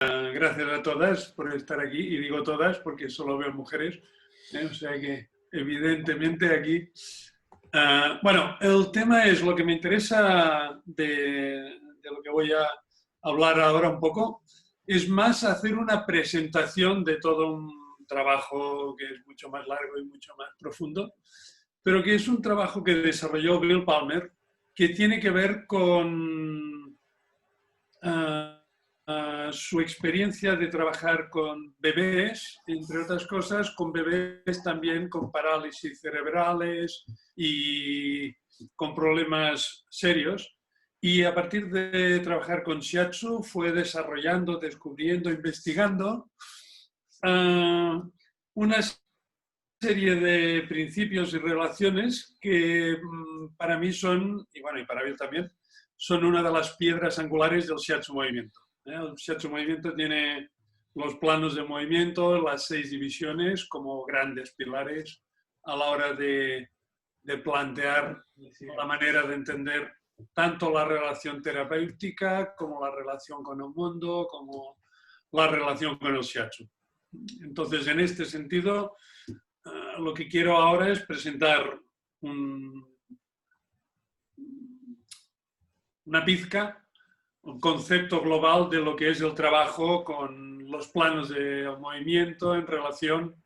Gracias a todas por estar aquí, y digo todas porque solo veo mujeres, o sea que evidentemente aquí... bueno, el tema es lo que me interesa de lo que voy a hablar ahora un poco, es más hacer una presentación de todo un trabajo que es mucho más largo y mucho más profundo, pero que es un trabajo que desarrolló Bill Palmer, que tiene que ver con... su experiencia de trabajar con bebés, entre otras cosas, con bebés también con parálisis cerebrales y con problemas serios. Y a partir de trabajar con Shiatsu fue desarrollando, descubriendo, investigando una serie de principios y relaciones que para mí son, y bueno, y para Bill también, son una de las piedras angulares del Shiatsu movimiento. El Shiatsu movimiento tiene los planos de movimiento, las 6 divisiones como grandes pilares a la hora de plantear la manera de entender tanto la relación terapéutica como la relación con el mundo, como la relación con el Shiatsu. Entonces, en este sentido, lo que quiero ahora es presentar una pizca, un concepto global de lo que es el trabajo con los planos de movimiento en relación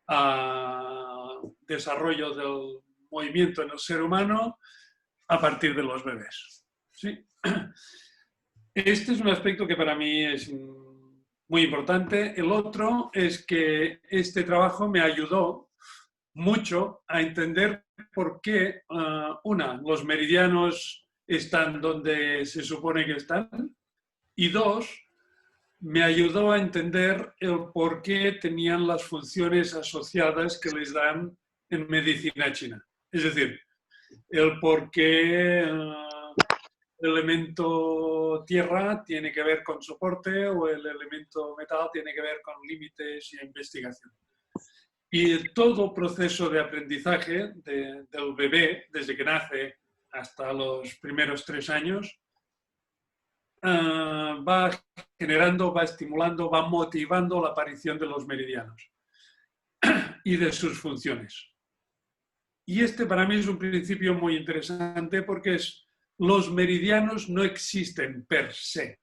al desarrollo del movimiento en el ser humano a partir de los bebés. ¿Sí? Este es un aspecto que para mí es muy importante. El otro es que este trabajo me ayudó mucho a entender por qué, los meridianos están donde se supone que están, y dos, me ayudó a entender el por qué tenían las funciones asociadas que les dan en medicina china. Es decir, el por qué el elemento tierra tiene que ver con soporte o el elemento metal tiene que ver con límites y investigación. Y todo proceso de aprendizaje del bebé, desde que nace hasta los primeros 3 años, va generando, va estimulando, va motivando la aparición de los meridianos y de sus funciones. Y este para mí es un principio muy interesante porque los meridianos no existen per se.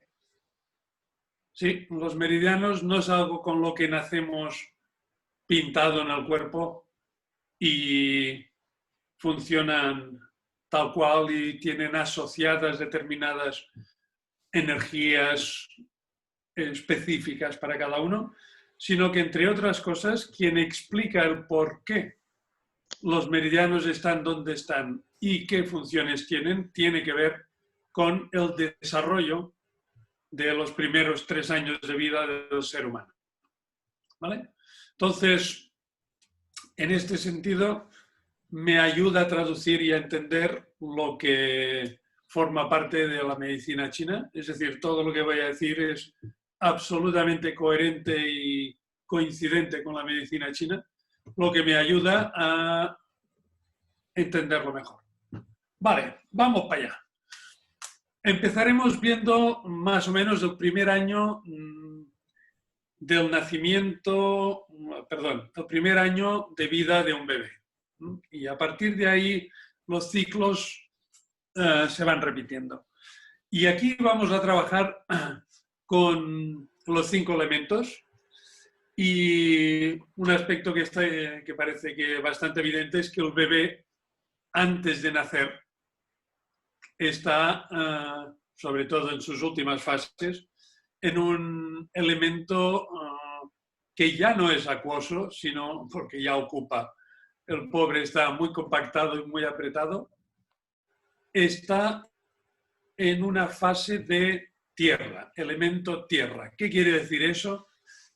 ¿Sí? Los meridianos no es algo con lo que nacemos pintado en el cuerpo y funcionan tal cual y tienen asociadas determinadas energías específicas para cada uno, sino que, entre otras cosas, quien explica el por qué los meridianos están donde están y qué funciones tienen, tiene que ver con el desarrollo de los primeros 3 años de vida del ser humano. ¿Vale? Entonces, en este sentido, me ayuda a traducir y a entender lo que forma parte de la medicina china. Es decir, todo lo que voy a decir es absolutamente coherente y coincidente con la medicina china, lo que me ayuda a entenderlo mejor. Vale, vamos para allá. Empezaremos viendo más o menos el primer año del nacimiento, perdón, el primer año de vida de un bebé. Y a partir de ahí los ciclos se van repitiendo. Y aquí vamos a trabajar con los 5 elementos. Y un aspecto que parece que bastante evidente es que el bebé, antes de nacer, está, sobre todo en sus últimas fases, en un elemento que ya no es acuoso, sino porque ya ocupa. El pobre está muy compactado y muy apretado. Está en una fase de tierra, elemento tierra. ¿Qué quiere decir eso?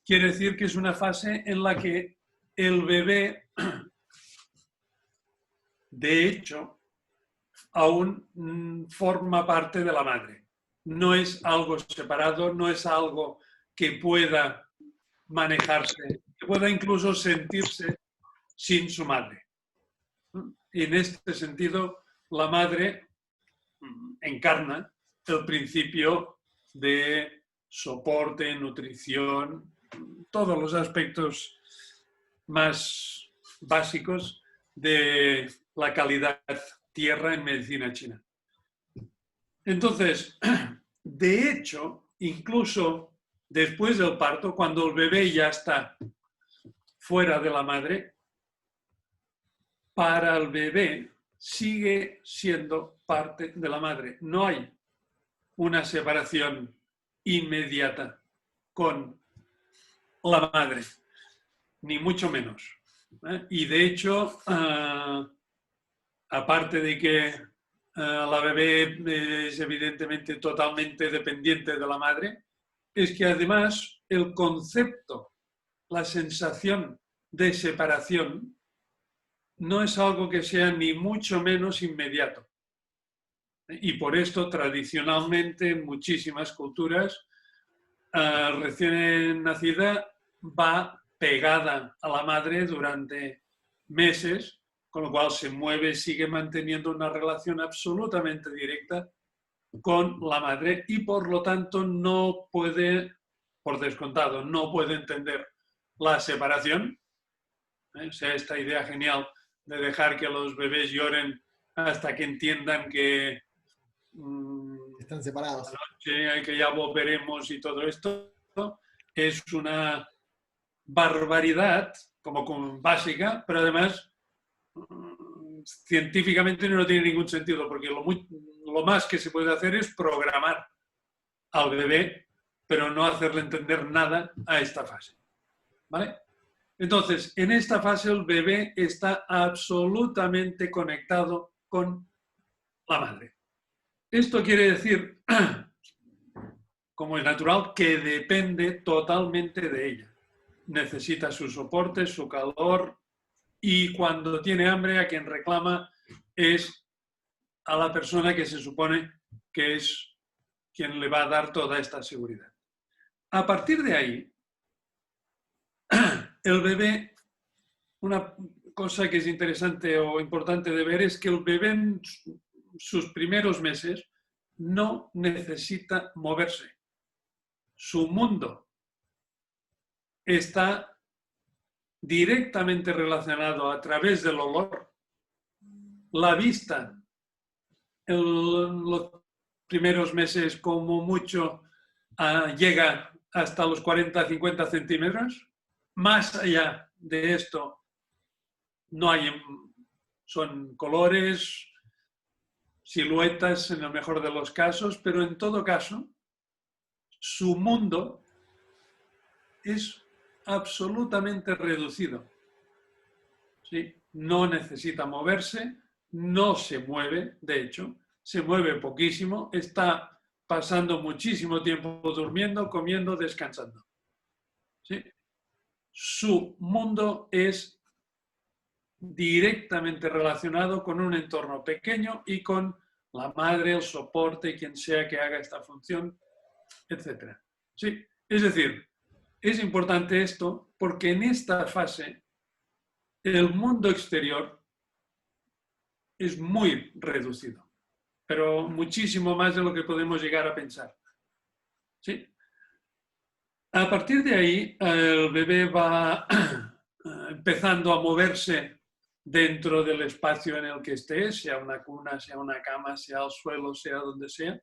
Quiere decir que es una fase en la que el bebé, de hecho, aún forma parte de la madre. No es algo separado, no es algo que pueda manejarse, que pueda incluso sentirse sin su madre. Y en este sentido, la madre encarna el principio de soporte, nutrición, todos los aspectos más básicos de la calidad tierra en medicina china. Entonces, de hecho, incluso después del parto, cuando el bebé ya está fuera de la madre, para el bebé sigue siendo parte de la madre. No hay una separación inmediata con la madre, ni mucho menos. Y de hecho, aparte de que la bebé es evidentemente totalmente dependiente de la madre, es que además el concepto, la sensación de separación, no es algo que sea ni mucho menos inmediato. Y por esto, tradicionalmente, en muchísimas culturas, recién nacida va pegada a la madre durante meses, con lo cual se mueve, sigue manteniendo una relación absolutamente directa con la madre y por lo tanto no puede, por descontado, no puede entender la separación. O sea, esta idea genial de dejar que los bebés lloren hasta que entiendan que están separados, que ya volveremos y todo esto, es una barbaridad como básica, pero además científicamente no tiene ningún sentido, porque lo más que se puede hacer es programar al bebé, pero no hacerle entender nada a esta fase. ¿Vale? Entonces, en esta fase el bebé está absolutamente conectado con la madre. Esto quiere decir, como es natural, que depende totalmente de ella. Necesita su soporte, su calor, y cuando tiene hambre a quien reclama es a la persona que se supone que es quien le va a dar toda esta seguridad. A partir de ahí, el bebé, una cosa que es interesante o importante de ver es que el bebé en sus primeros meses no necesita moverse. Su mundo está directamente relacionado a través del olor, la vista, los primeros meses como mucho llega hasta los 40-50 centímetros. Más allá de esto no hay, son colores, siluetas en el mejor de los casos, pero en todo caso su mundo es absolutamente reducido. ¿Sí? No necesita moverse, no se mueve, de hecho, se mueve poquísimo, está pasando muchísimo tiempo durmiendo, comiendo, descansando. ¿Sí? Su mundo es directamente relacionado con un entorno pequeño y con la madre, el soporte, quien sea que haga esta función, etc. ¿Sí? Es decir, es importante esto porque en esta fase el mundo exterior es muy reducido, pero muchísimo más de lo que podemos llegar a pensar. ¿Sí? A partir de ahí, el bebé va empezando a moverse dentro del espacio en el que esté, sea una cuna, sea una cama, sea el suelo, sea donde sea.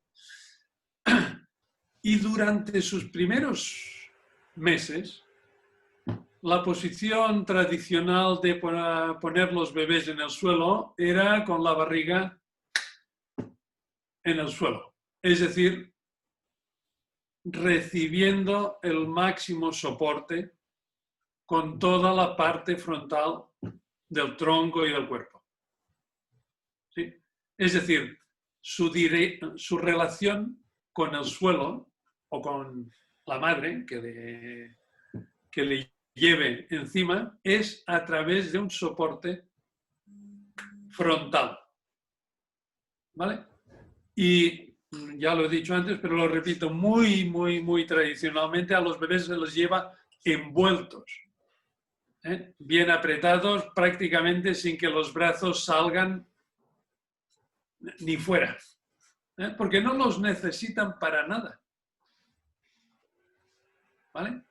Y durante sus primeros meses, la posición tradicional de poner los bebés en el suelo era con la barriga en el suelo. Es decir, recibiendo el máximo soporte con toda la parte frontal del tronco y del cuerpo. ¿Sí? Es decir, su relación con el suelo o con la madre que le lleve encima es a través de un soporte frontal. ¿Vale? Y ya lo he dicho antes, pero lo repito, muy tradicionalmente a los bebés se los lleva envueltos, bien apretados, prácticamente sin que los brazos salgan ni fuera, porque no los necesitan para nada. ¿vale?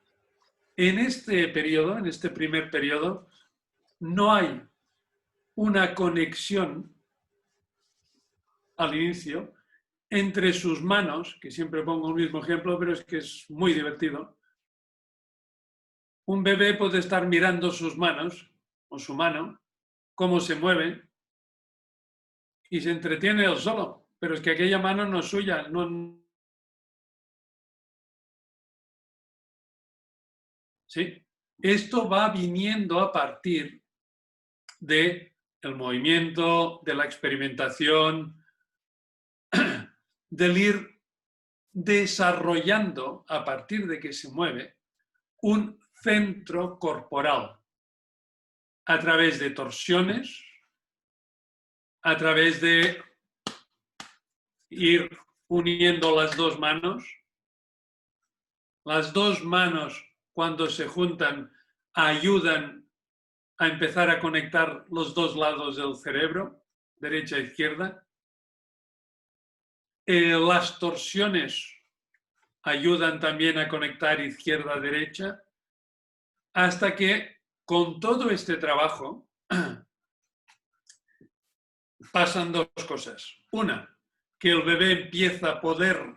En este periodo, en este primer periodo, no hay una conexión al inicio entre sus manos, que siempre pongo el mismo ejemplo, pero es que es muy divertido. Un bebé puede estar mirando sus manos, o su mano, cómo se mueve, y se entretiene él solo, pero es que aquella mano no es suya, no. ¿Sí? Esto va viniendo a partir del movimiento, de la experimentación, del ir desarrollando, a partir de que se mueve, un centro corporal a través de torsiones, a través de ir uniendo las dos manos. Las dos manos, cuando se juntan, ayudan a empezar a conectar los dos lados del cerebro, derecha e izquierda. Las torsiones ayudan también a conectar izquierda-derecha, hasta que con todo este trabajo pasan dos cosas. Una, que el bebé empieza a poder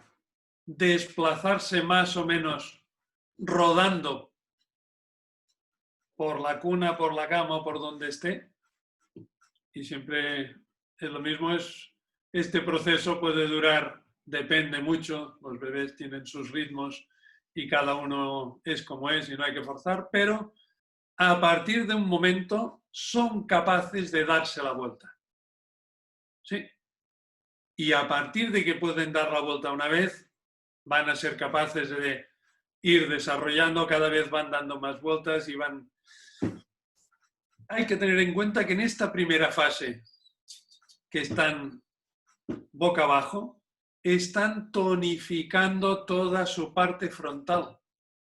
desplazarse más o menos rodando por la cuna, por la cama, por donde esté. Y siempre es lo mismo, este proceso puede durar, depende mucho, los bebés tienen sus ritmos y cada uno es como es y no hay que forzar, pero a partir de un momento son capaces de darse la vuelta. ¿Sí? Y a partir de que pueden dar la vuelta una vez, van a ser capaces de ir desarrollando, cada vez van dando más vueltas y van. Hay que tener en cuenta que en esta primera fase, que están boca abajo, están tonificando toda su parte frontal.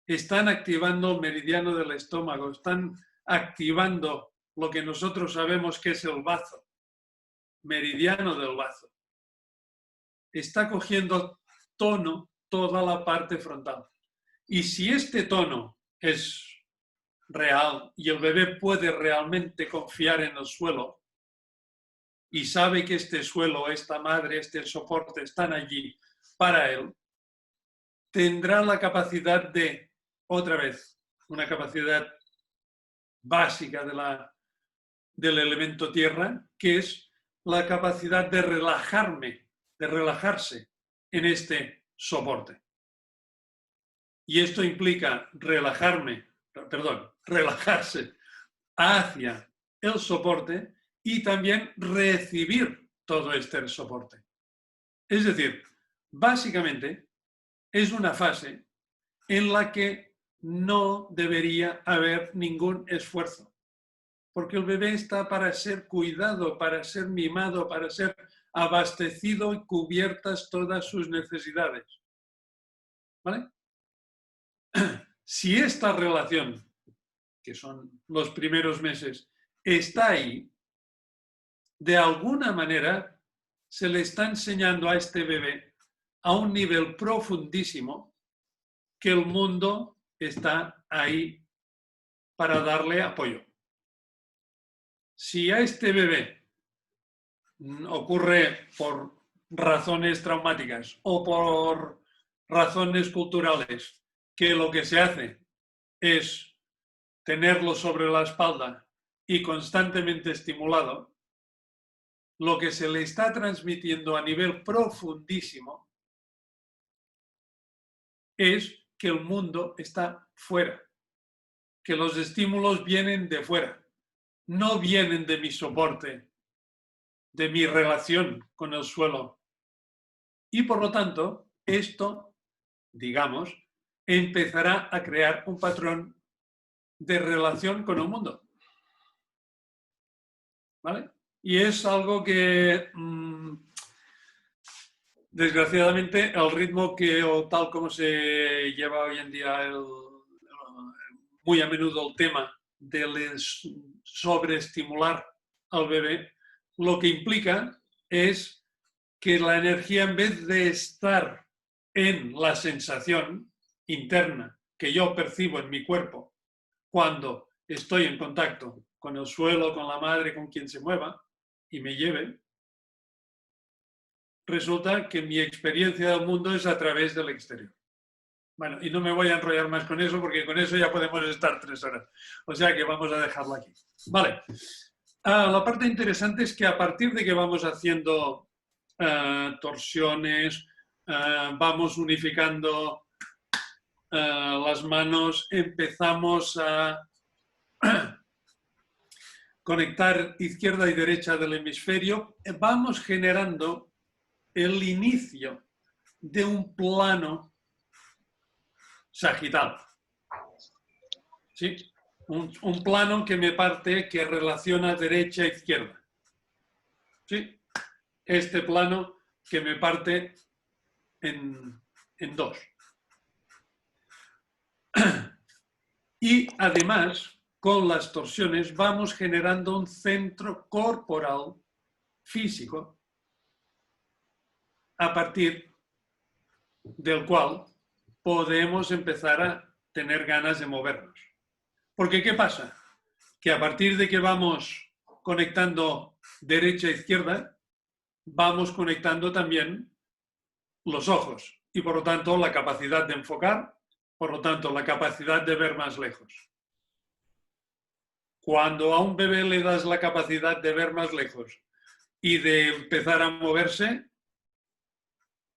Están activando el meridiano del estómago, están activando lo que nosotros sabemos que es el bazo, meridiano del bazo. Está cogiendo tono toda la parte frontal. Y si este tono es real y el bebé puede realmente confiar en el suelo y sabe que este suelo, esta madre, este soporte están allí para él, tendrá la capacidad de, otra vez, una capacidad básica del elemento tierra, que es la capacidad de relajarse en este soporte. Y esto implica relajarse hacia el soporte y también recibir todo este soporte. Es decir, básicamente es una fase en la que no debería haber ningún esfuerzo, porque el bebé está para ser cuidado, para ser mimado, para ser abastecido y cubiertas todas sus necesidades. ¿Vale? Si esta relación, que son los primeros meses, está ahí, de alguna manera se le está enseñando a este bebé a un nivel profundísimo que el mundo está ahí para darle apoyo. Si a este bebé ocurre por razones traumáticas o por razones culturales que lo que se hace es tenerlo sobre la espalda y constantemente estimulado, lo que se le está transmitiendo a nivel profundísimo es que el mundo está fuera, que los estímulos vienen de fuera, no vienen de mi soporte, de mi relación con el suelo. Y por lo tanto, esto, digamos, empezará a crear un patrón de relación con el mundo. ¿Vale? Y es algo que, desgraciadamente, el ritmo o tal como se lleva hoy en día muy a menudo el tema de sobreestimular al bebé, lo que implica es que la energía, en vez de estar en la sensación interna que yo percibo en mi cuerpo cuando estoy en contacto con el suelo, con la madre, con quien se mueva y me lleve, resulta que mi experiencia del mundo es a través del exterior. Bueno, y no me voy a enrollar más con eso porque con eso ya podemos estar 3 horas. O sea que vamos a dejarlo aquí. Vale. La parte interesante es que a partir de que vamos haciendo torsiones, vamos unificando las manos, empezamos a conectar izquierda y derecha del hemisferio, vamos generando el inicio de un plano sagital. ¿Sí? Un plano que me parte, que relaciona derecha e izquierda. ¿Sí? Este plano que me parte en dos. Y además, con las torsiones, vamos generando un centro corporal físico a partir del cual podemos empezar a tener ganas de movernos. Porque, ¿qué pasa? Que a partir de que vamos conectando derecha e izquierda, vamos conectando también los ojos y, por lo tanto, la capacidad de enfocar, por lo tanto, la capacidad de ver más lejos. Cuando a un bebé le das la capacidad de ver más lejos y de empezar a moverse,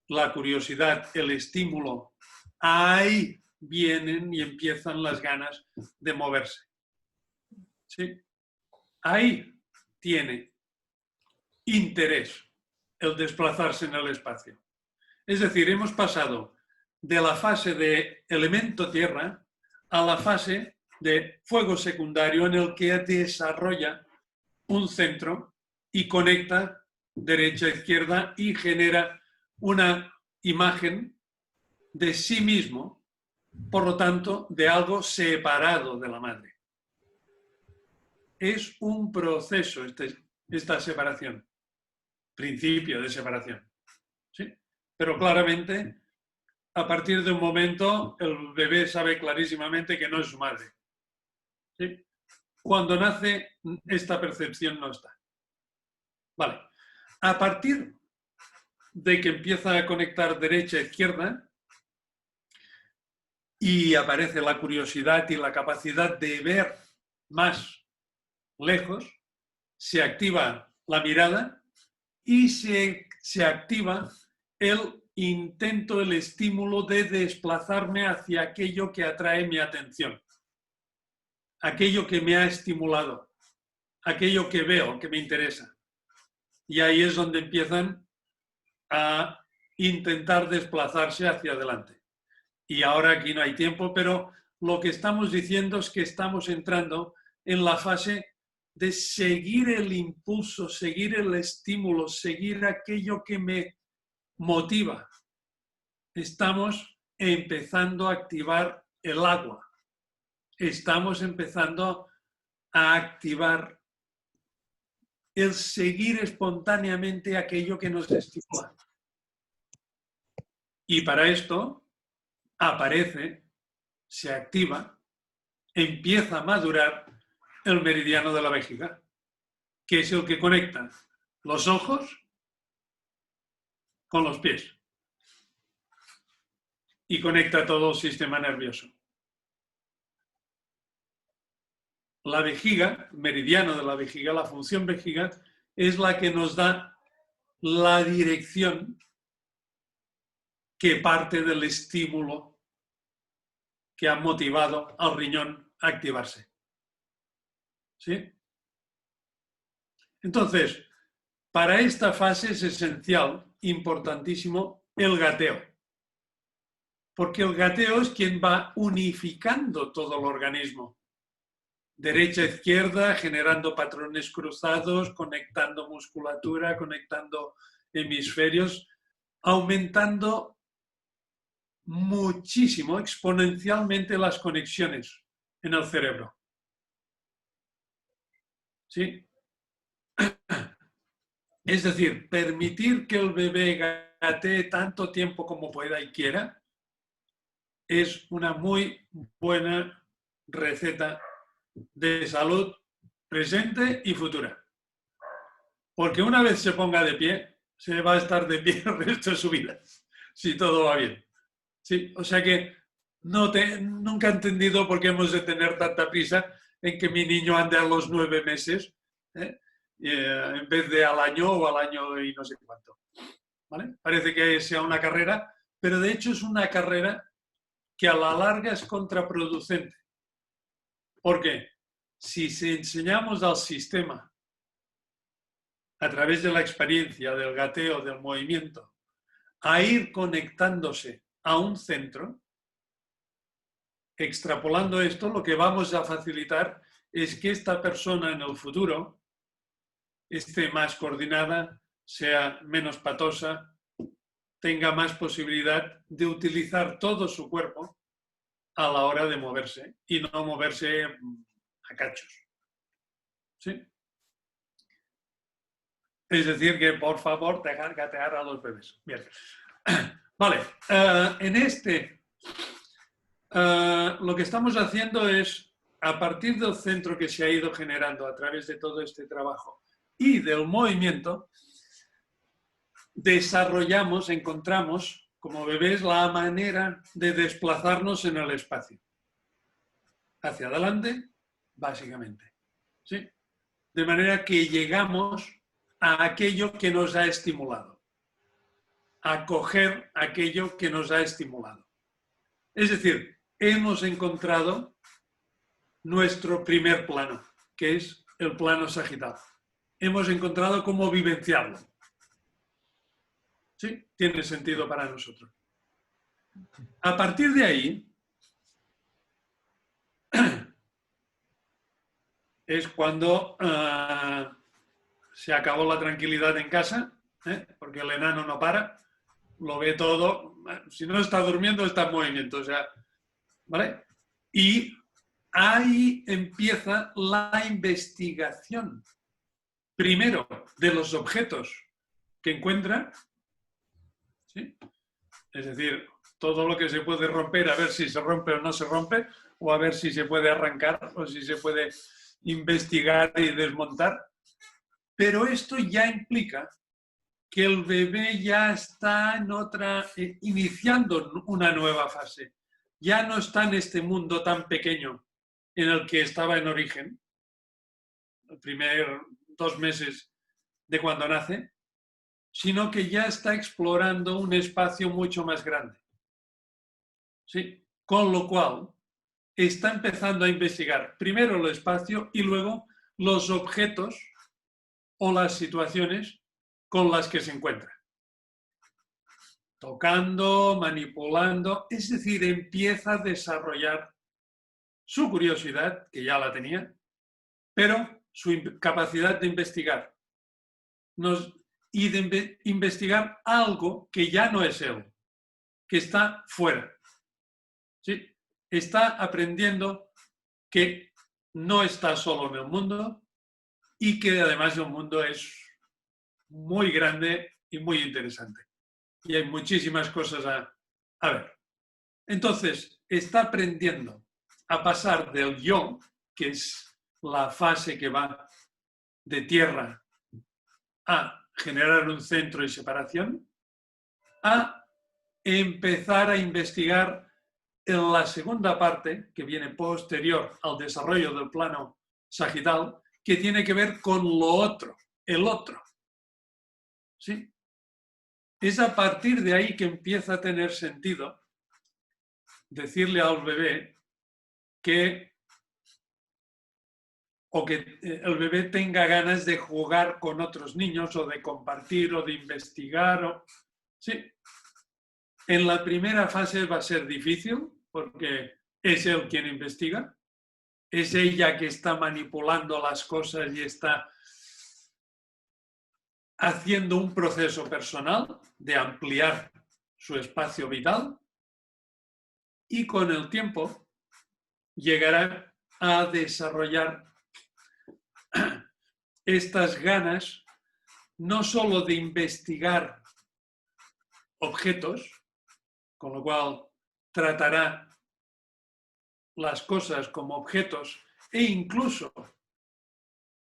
la curiosidad, el estímulo, ahí vienen y empiezan las ganas de moverse. ¿Sí? Ahí tiene interés el desplazarse en el espacio. Es decir, hemos pasado de la fase de elemento tierra a la fase de fuego secundario en el que desarrolla un centro y conecta derecha a izquierda y genera una imagen de sí mismo, por lo tanto, de algo separado de la madre. Es un proceso esta separación, principio de separación. ¿Sí? Pero claramente, a partir de un momento, el bebé sabe clarísimamente que no es su madre. ¿Sí? Cuando nace, esta percepción no está. Vale. A partir de que empieza a conectar derecha e izquierda y aparece la curiosidad y la capacidad de ver más lejos, se activa la mirada y se activa el intento, el estímulo de desplazarme hacia aquello que atrae mi atención, aquello que me ha estimulado, aquello que veo, que me interesa. Y ahí es donde empiezan a intentar desplazarse hacia adelante. Y ahora aquí no hay tiempo, pero lo que estamos diciendo es que estamos entrando en la fase de seguir el impulso, seguir el estímulo, seguir aquello que me motiva. Estamos empezando a activar el agua. Estamos empezando a activar el seguir espontáneamente aquello que nos estimula. Y para esto aparece, se activa, empieza a madurar el meridiano de la vejiga, que es el que conecta los ojos con los pies y conecta todo el sistema nervioso. La vejiga, meridiano de la vejiga, la función vejiga, es la que nos da la dirección que parte del estímulo que ha motivado al riñón a activarse. ¿Sí? Entonces, para esta fase es esencial, importantísimo, el gateo. Porque el gateo es quien va unificando todo el organismo. Derecha, izquierda, generando patrones cruzados, conectando musculatura, conectando hemisferios, aumentando muchísimo, exponencialmente las conexiones en el cerebro. ¿Sí? Es decir, permitir que el bebé gatee tanto tiempo como pueda y quiera, es una muy buena receta de salud presente y futura. Porque una vez se ponga de pie, se va a estar de pie el resto de su vida, si todo va bien. Sí, o sea que nunca he entendido por qué hemos de tener tanta prisa en que mi niño ande a los 9 meses, en vez de al año o al año y no sé cuánto. ¿Vale? Parece que sea una carrera, pero de hecho es una carrera que a la larga es contraproducente. Porque si enseñamos al sistema a través de la experiencia, del gateo, del movimiento, a ir conectándose a un centro, extrapolando esto, lo que vamos a facilitar es que esta persona en el futuro esté más coordinada, sea menos patosa, tenga más posibilidad de utilizar todo su cuerpo a la hora de moverse y no moverse a cachos. ¿Sí? Es decir, que por favor dejar gatear a los bebés. Bien. Vale, lo que estamos haciendo es, a partir del centro que se ha ido generando a través de todo este trabajo y del movimiento, encontramos como bebés la manera de desplazarnos en el espacio. Hacia adelante, básicamente. ¿Sí? De manera que llegamos a aquello que nos ha estimulado. A coger aquello que nos ha estimulado. Es decir, hemos encontrado nuestro primer plano, que es el plano sagital. Hemos encontrado cómo vivenciarlo. ¿Sí? Tiene sentido para nosotros. A partir de ahí, es cuando se acabó la tranquilidad en casa, porque el enano no para, lo ve todo, si no está durmiendo está en movimiento, o sea, ¿vale? Y ahí empieza la investigación, primero, de los objetos que encuentra, ¿sí? Es decir, todo lo que se puede romper, a ver si se rompe o no se rompe, o a ver si se puede arrancar, o si se puede investigar y desmontar. Pero esto ya implica que el bebé ya está iniciando una nueva fase. Ya no está en este mundo tan pequeño en el que estaba en origen, los primeros 2 meses de cuando nace, sino que ya está explorando un espacio mucho más grande. ¿Sí? Con lo cual, está empezando a investigar primero el espacio y luego los objetos o las situaciones con las que se encuentra. Tocando, manipulando, es decir, empieza a desarrollar su curiosidad, que ya la tenía, pero su capacidad de investigar. Y de investigar algo que ya no es él, que está fuera. ¿Sí? Está aprendiendo que no está solo en el mundo y que además el mundo es muy grande y muy interesante. Y hay muchísimas cosas a ver. Entonces, está aprendiendo a pasar del yo, que es la fase que va de tierra a generar un centro y separación, a empezar a investigar en la segunda parte, que viene posterior al desarrollo del plano sagital, que tiene que ver con lo otro, el otro. ¿Sí? Es a partir de ahí que empieza a tener sentido decirle al bebé que el bebé tenga ganas de jugar con otros niños o de compartir o de investigar. Sí. En la primera fase va a ser difícil porque es él quien investiga, es ella que está manipulando las cosas y está haciendo un proceso personal de ampliar su espacio vital y con el tiempo llegará a desarrollar estas ganas no solo de investigar objetos, con lo cual tratará las cosas como objetos e incluso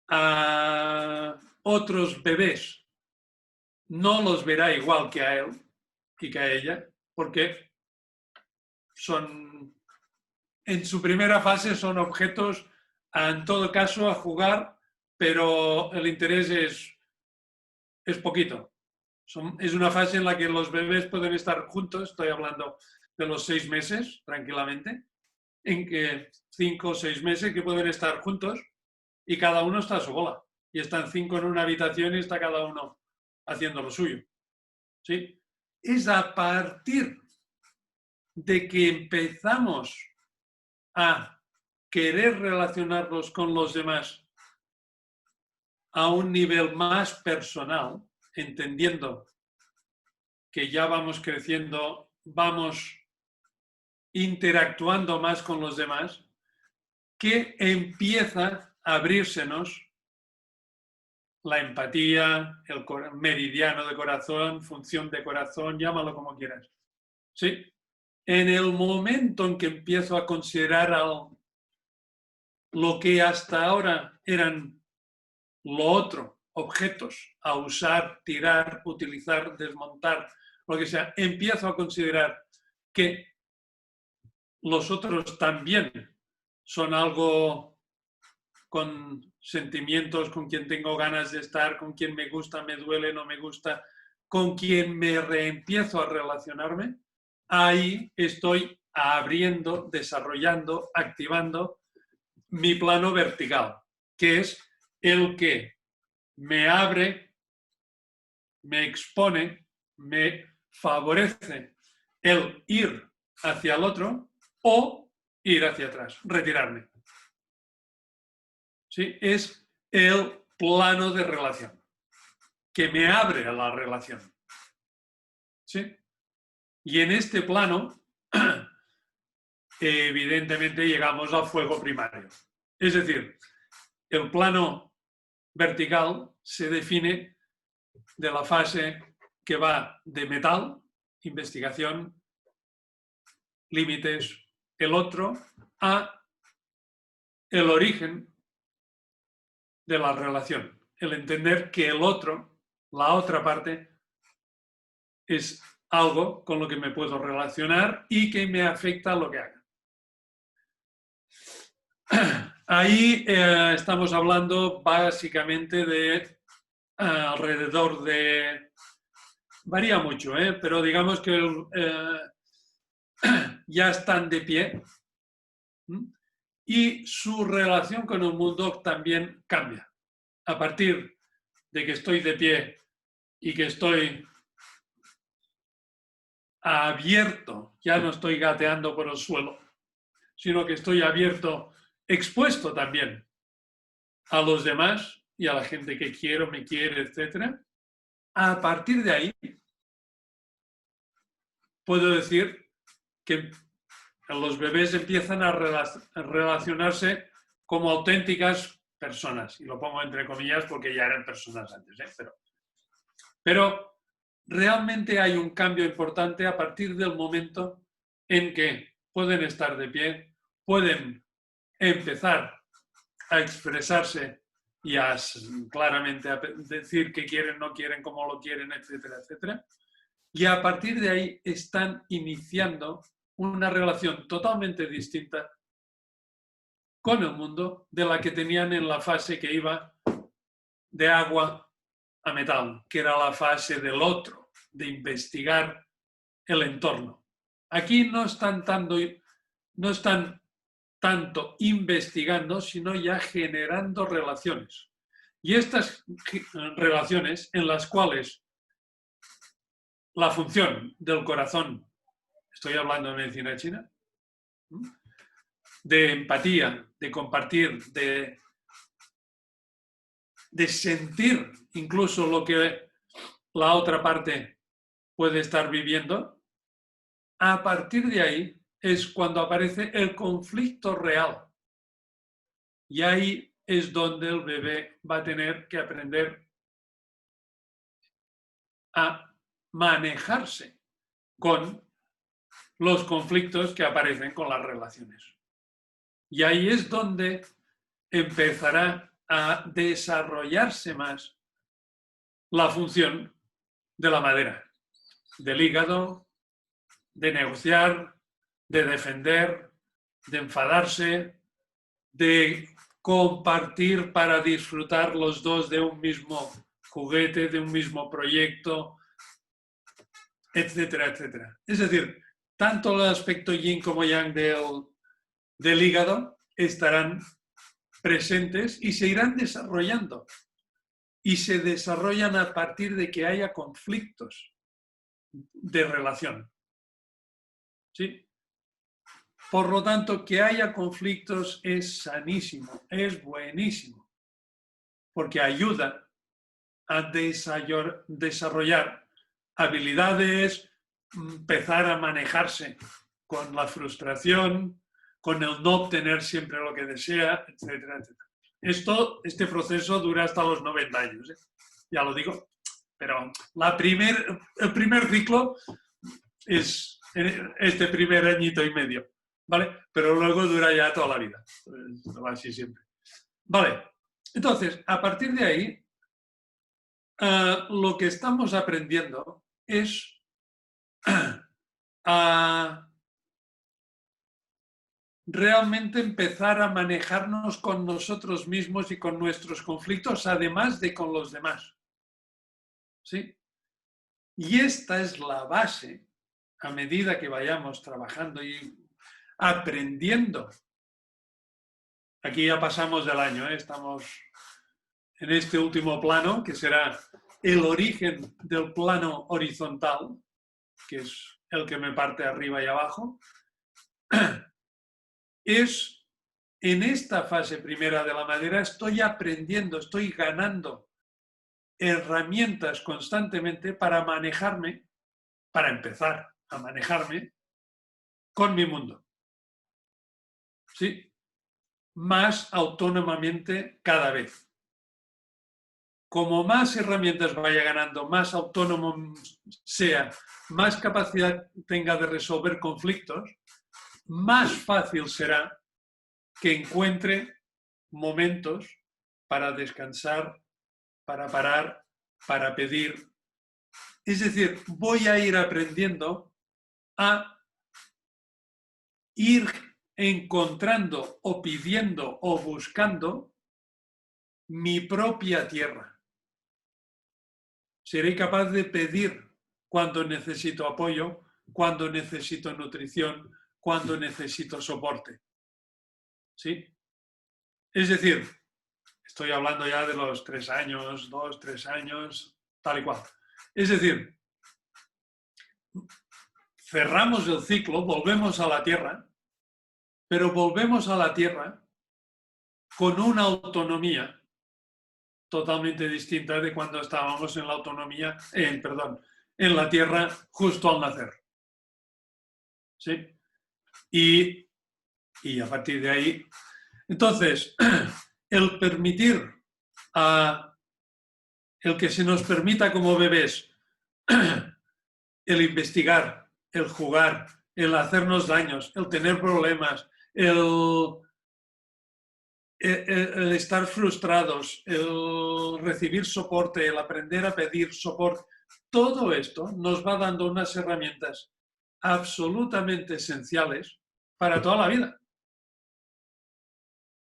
a otros bebés no los verá igual que a él y que a ella, porque en su primera fase son objetos, en todo caso, a jugar, pero el interés es poquito. Es una fase en la que los bebés pueden estar juntos, estoy hablando de los 6 meses, tranquilamente, en que 5 o 6 meses que pueden estar juntos y cada uno está a su bola. Y están 5 en una habitación y está cada uno haciendo lo suyo. ¿Sí? Es a partir de que empezamos a querer relacionarnos con los demás a un nivel más personal, entendiendo que ya vamos creciendo, vamos interactuando más con los demás, que empieza a abrírsenos la empatía, el meridiano de corazón, función de corazón, llámalo como quieras. ¿Sí? En el momento en que empiezo a considerar lo que hasta ahora eran lo otro, objetos a usar, tirar, utilizar, desmontar, lo que sea, empiezo a considerar que los otros también son algo con sentimientos, con quien tengo ganas de estar, con quien me gusta, me duele, no me gusta, con quien me reempiezo a relacionarme, ahí estoy abriendo, desarrollando, activando mi plano vertical, que es el que me abre, me expone, me favorece el ir hacia el otro o ir hacia atrás, retirarme. ¿Sí? Es el plano de relación, que me abre a la relación. ¿Sí? Y en este plano, evidentemente, llegamos al fuego primario. Es decir, el plano vertical se define de la fase que va de metal, investigación, límites, el otro, a el origen de la relación. El entender que el otro, la otra parte, es algo con lo que me puedo relacionar y que me afecta a lo que haga. Ahí estamos hablando básicamente de alrededor de... Varía mucho, pero digamos que ya están de pie y su relación con el mundo también cambia. A partir de que estoy de pie y que estoy abierto, ya no estoy gateando por el suelo, sino que estoy abierto, expuesto también a los demás y a la gente que quiero, me quiere, etc. A partir de ahí, puedo decir que los bebés empiezan a relacionarse como auténticas personas, y lo pongo entre comillas porque ya eran personas antes, pero realmente hay un cambio importante a partir del momento en que pueden estar de pie, pueden empezar a expresarse y a claramente a decir qué quieren, no quieren, cómo lo quieren, etcétera, etcétera. Y a partir de ahí están iniciando una relación totalmente distinta con el mundo de la que tenían en la fase que iba de agua a metal, que era la fase del otro, de investigar el entorno. Aquí no están tanto investigando, sino ya generando relaciones. Y estas relaciones en las cuales la función del corazón, estoy hablando de medicina china, de empatía, de compartir, de sentir incluso lo que la otra parte puede estar viviendo, a partir de ahí es cuando aparece el conflicto real. Y ahí es donde el bebé va a tener que aprender a manejarse con los conflictos que aparecen con las relaciones. Y ahí es donde empezará a desarrollarse más la función de la madera, del hígado, de negociar, de defender, de enfadarse, de compartir para disfrutar los dos de un mismo juguete, de un mismo proyecto, etcétera, etcétera. Es decir, tanto el aspecto yin como yang del hígado estarán presentes y se irán desarrollando. Y se desarrollan a partir de que haya conflictos de relación. ¿Sí? Por lo tanto, que haya conflictos es sanísimo, es buenísimo, porque ayuda a desarrollar habilidades, empezar a manejarse con la frustración, con el no obtener siempre lo que desea, etcétera, etcétera. Este proceso dura hasta los 90 años, ¿eh? Ya lo digo, pero el primer ciclo es este primer añito y medio, ¿vale? Pero luego dura ya toda la vida, va así siempre. Vale, entonces, a partir de ahí, lo que estamos aprendiendo es a realmente empezar a manejarnos con nosotros mismos y con nuestros conflictos, además de con los demás. ¿Sí? Y esta es la base, a medida que vayamos trabajando y aprendiendo. Aquí ya pasamos del año, ¿eh? Estamos en este último plano, que será el origen del plano horizontal, que es el que me parte arriba y abajo. Es en esta fase primera de la madera, estoy aprendiendo, estoy ganando herramientas constantemente para manejarme, para empezar a manejarme con mi mundo. ¿Sí? Más autónomamente cada vez. Como más herramientas vaya ganando, más autónomo sea, más capacidad tenga de resolver conflictos, más fácil será que encuentre momentos para descansar, para parar, para pedir. Es decir, voy a ir aprendiendo a ir encontrando o pidiendo o buscando mi propia tierra. Seré capaz de pedir cuando necesito apoyo, cuando necesito nutrición, cuando necesito soporte. ¿Sí? Es decir, estoy hablando ya de los 3 años, 2, 3 años, tal y cual. Es decir, cerramos el ciclo, volvemos a la Tierra, pero volvemos a la Tierra con una autonomía totalmente distinta de cuando estábamos en la autonomía, en la Tierra justo al nacer. ¿Sí? Y a partir de ahí, entonces, el permitir el que se nos permita como bebés el investigar, el jugar, el hacernos daños, el tener problemas, el estar frustrados, el recibir soporte, el aprender a pedir soporte, todo esto nos va dando unas herramientas absolutamente esenciales para toda la vida.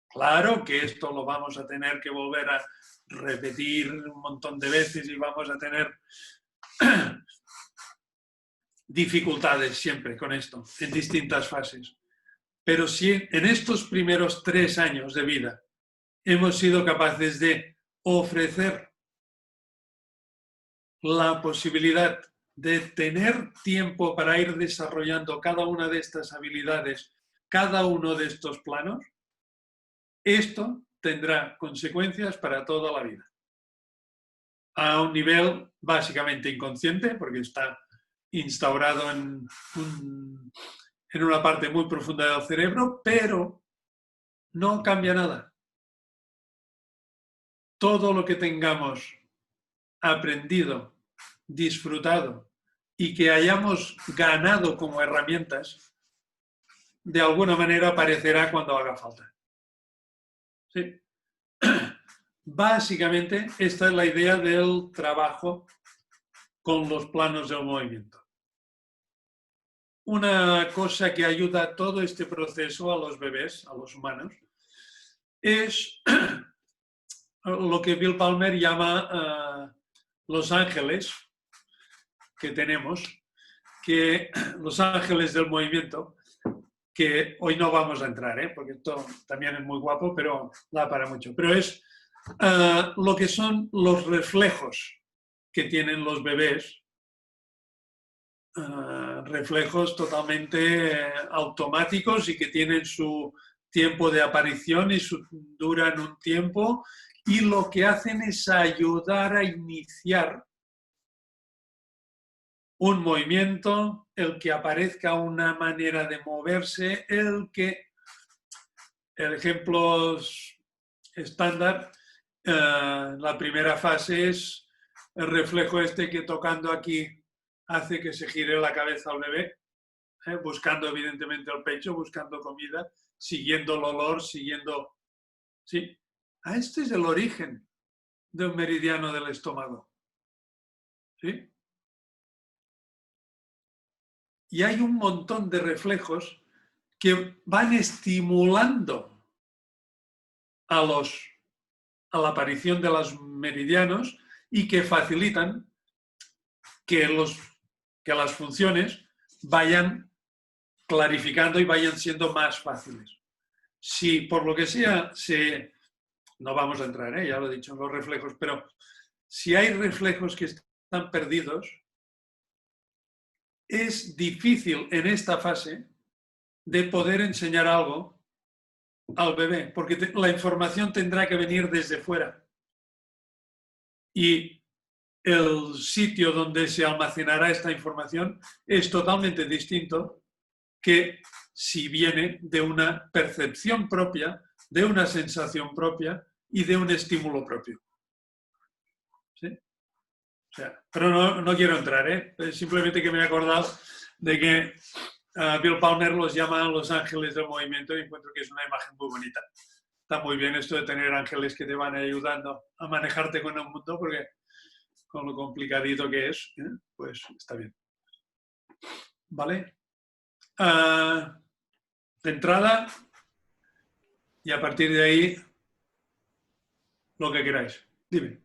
Claro que esto lo vamos a tener que volver a repetir un montón de veces y vamos a tener dificultades siempre con esto, en distintas fases. Pero si en estos primeros 3 años de vida hemos sido capaces de ofrecer la posibilidad de tener tiempo para ir desarrollando cada una de estas habilidades, cada uno de estos planos, esto tendrá consecuencias para toda la vida. A un nivel básicamente inconsciente, porque está instaurado en una parte muy profunda del cerebro, pero no cambia nada. Todo lo que tengamos aprendido, disfrutado y que hayamos ganado como herramientas, de alguna manera aparecerá cuando haga falta. ¿Sí? Básicamente, esta es la idea del trabajo con los planos del movimiento. Una cosa que ayuda a todo este proceso a los bebés, a los humanos, es lo que Bill Palmer llama los ángeles que tenemos, que los ángeles del movimiento, que hoy no vamos a entrar, porque esto también es muy guapo, pero da para mucho. Pero es lo que son los reflejos que tienen los bebés, reflejos totalmente automáticos y que tienen su tiempo de aparición y duran un tiempo, y lo que hacen es ayudar a iniciar un movimiento, el que aparezca una manera de moverse, el ejemplo estándar, la primera fase es el reflejo este que tocando aquí hace que se gire la cabeza al bebé, buscando evidentemente el pecho, buscando comida, siguiendo el olor, siguiendo... ¿Sí? Este es el origen de un meridiano del estómago. ¿Sí? Y hay un montón de reflejos que van estimulando a la aparición de los meridianos y que facilitan que las funciones vayan clarificando y vayan siendo más fáciles. Si por lo que sea, no vamos a entrar, ya lo he dicho, en los reflejos, pero si hay reflejos que están perdidos, es difícil en esta fase de poder enseñar algo al bebé, porque la información tendrá que venir desde fuera. Y el sitio donde se almacenará esta información es totalmente distinto que si viene de una percepción propia, de una sensación propia y de un estímulo propio. ¿Sí? O sea, pero no quiero entrar, simplemente que me he acordado de que Bill Palmer los llama los ángeles del movimiento y encuentro que es una imagen muy bonita. Está muy bien esto de tener ángeles que te van ayudando a manejarte con el mundo, porque con lo complicadito que es, pues está bien. ¿Vale? De entrada, y a partir de ahí, lo que queráis. Dime.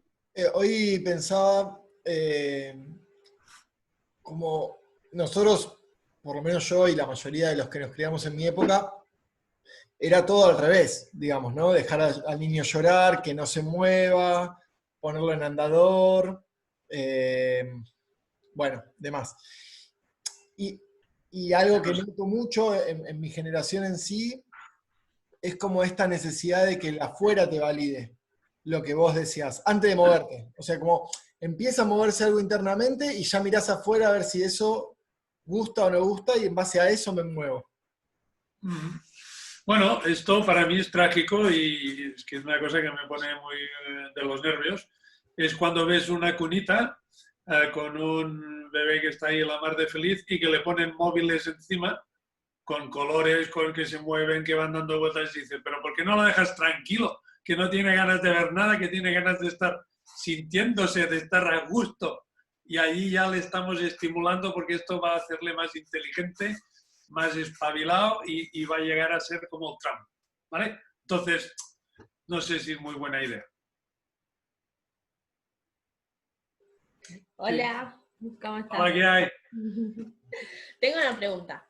Hoy pensaba como nosotros, por lo menos yo y la mayoría de los que nos criamos en mi época, era todo al revés, digamos, ¿no? Dejar al niño llorar, que no se mueva, ponerlo en andador, bueno, demás. Y algo que noto mucho en mi generación en sí, es como esta necesidad de que el afuera te valide lo que vos decías, antes de moverte. O sea, como empieza a moverse algo internamente y ya mirás afuera a ver si eso gusta o no gusta y en base a eso me muevo. Bueno, esto para mí es trágico y es que es una cosa que me pone muy de los nervios. Es cuando ves una cunita con un bebé que está ahí en la mar de feliz y que le ponen móviles encima con colores, con que se mueven, que van dando vueltas y dices, pero ¿por qué no lo dejas tranquilo? Que no tiene ganas de ver nada, que tiene ganas de estar sintiéndose, de estar a gusto. Y ahí ya le estamos estimulando porque esto va a hacerle más inteligente, más espabilado y va a llegar a ser como Trump, ¿vale? Entonces, no sé si es muy buena idea. Hola, ¿cómo estás? Hola, ¿qué hay? Tengo una pregunta.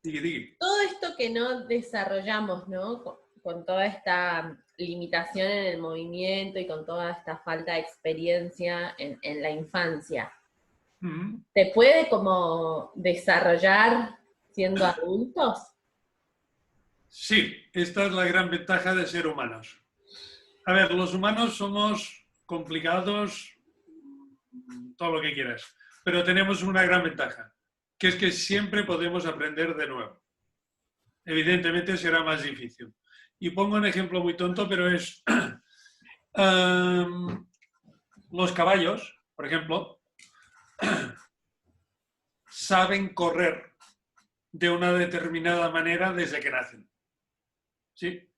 Digui. Todo esto que no desarrollamos, ¿no? Con toda esta limitación en el movimiento y con toda esta falta de experiencia en la infancia, ¿se puede como desarrollar siendo adultos? Sí, esta es la gran ventaja de ser humanos. A ver, los humanos somos complicados, todo lo que quieras, pero tenemos una gran ventaja, que es que siempre podemos aprender de nuevo. Evidentemente será más difícil. Y pongo un ejemplo muy tonto, pero es los caballos, por ejemplo, saben correr de una determinada manera desde que nacen. ¿Sí?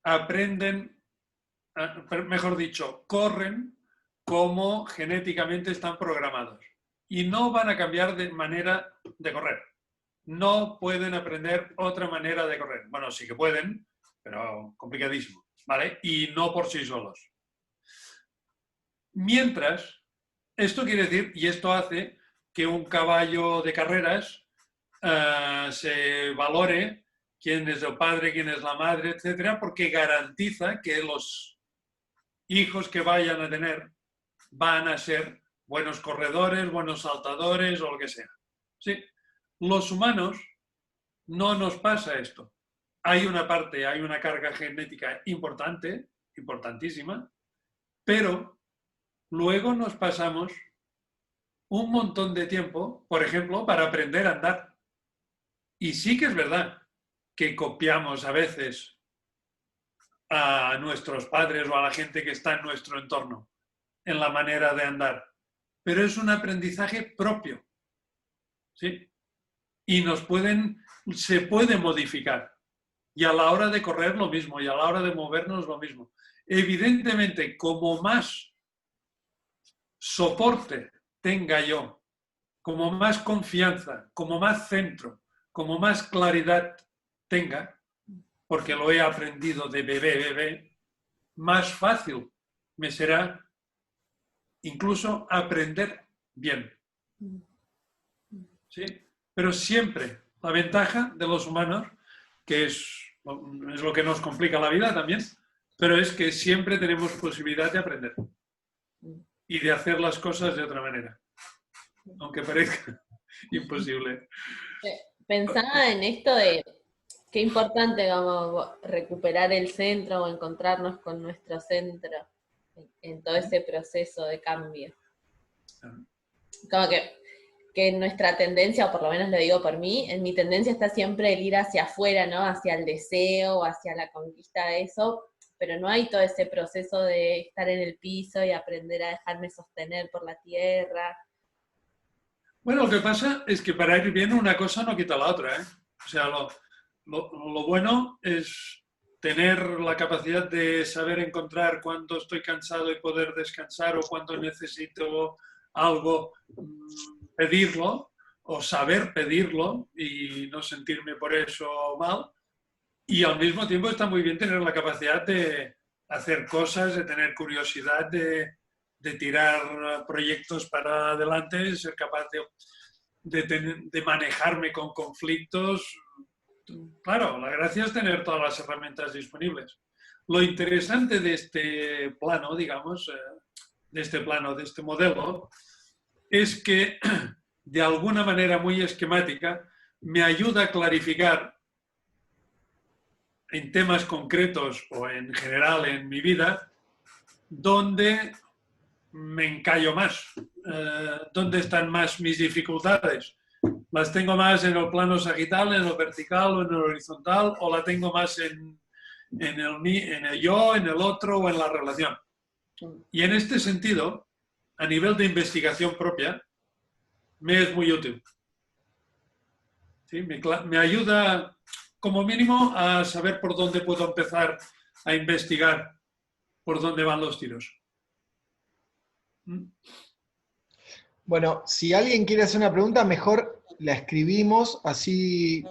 Aprenden, mejor dicho, corren como genéticamente están programados. Y no van a cambiar de manera de correr. No pueden aprender otra manera de correr. Bueno, sí que pueden, pero complicadísimo, ¿vale? Y no por sí solos. Mientras, esto quiere decir, y esto hace que un caballo de carreras se valore quién es el padre, quién es la madre, etcétera, porque garantiza que los hijos que vayan a tener van a ser buenos corredores, buenos saltadores o lo que sea. ¿Sí? Los humanos no nos pasa esto. Hay una parte, hay una carga genética importante, importantísima, pero luego nos pasamos un montón de tiempo, por ejemplo, para aprender a andar. Y sí que es verdad que copiamos a veces a nuestros padres o a la gente que está en nuestro entorno en la manera de andar, pero es un aprendizaje propio, ¿sí? Y se puede modificar. Y a la hora de correr lo mismo, y a la hora de movernos lo mismo. Evidentemente, como más soporte tenga yo, como más confianza, como más centro, como más claridad tenga, porque lo he aprendido de bebé, más fácil me será incluso aprender bien. ¿Sí? Pero siempre la ventaja de los humanos, que es lo que nos complica la vida también, pero es que siempre tenemos posibilidad de aprender y de hacer las cosas de otra manera, aunque parezca imposible. Pensaba en esto de qué importante como recuperar el centro o encontrarnos con nuestro centro en todo ese proceso de cambio. Como que nuestra tendencia, o por lo menos lo digo por mí, en mi tendencia está siempre el ir hacia afuera, ¿no? Hacia el deseo, hacia la conquista de eso, pero no hay todo ese proceso de estar en el piso y aprender a dejarme sostener por la tierra. Bueno, lo que pasa es que para ir bien una cosa no quita la otra, ¿eh? O sea, lo bueno es tener la capacidad de saber encontrar cuando estoy cansado y poder descansar o cuando necesito algo, pedirlo o saber pedirlo y no sentirme por eso mal. Y al mismo tiempo está muy bien tener la capacidad de hacer cosas, de tener curiosidad, de tirar proyectos para adelante, ser capaz de manejarme con conflictos. Claro, la gracia es tener todas las herramientas disponibles. Lo interesante de este plano, digamos, de este modelo, es que de alguna manera muy esquemática me ayuda a clarificar en temas concretos o en general en mi vida dónde me encallo más, dónde están más mis dificultades. ¿Las tengo más en el plano sagital, en el vertical o en el horizontal? ¿O la tengo más en el yo, en el otro o en la relación? Y en este sentido, a nivel de investigación propia, me es muy útil. ¿Sí? Me ayuda, como mínimo, a saber por dónde puedo empezar a investigar por dónde van los tiros. Bueno, si alguien quiere hacer una pregunta, mejor la escribimos, así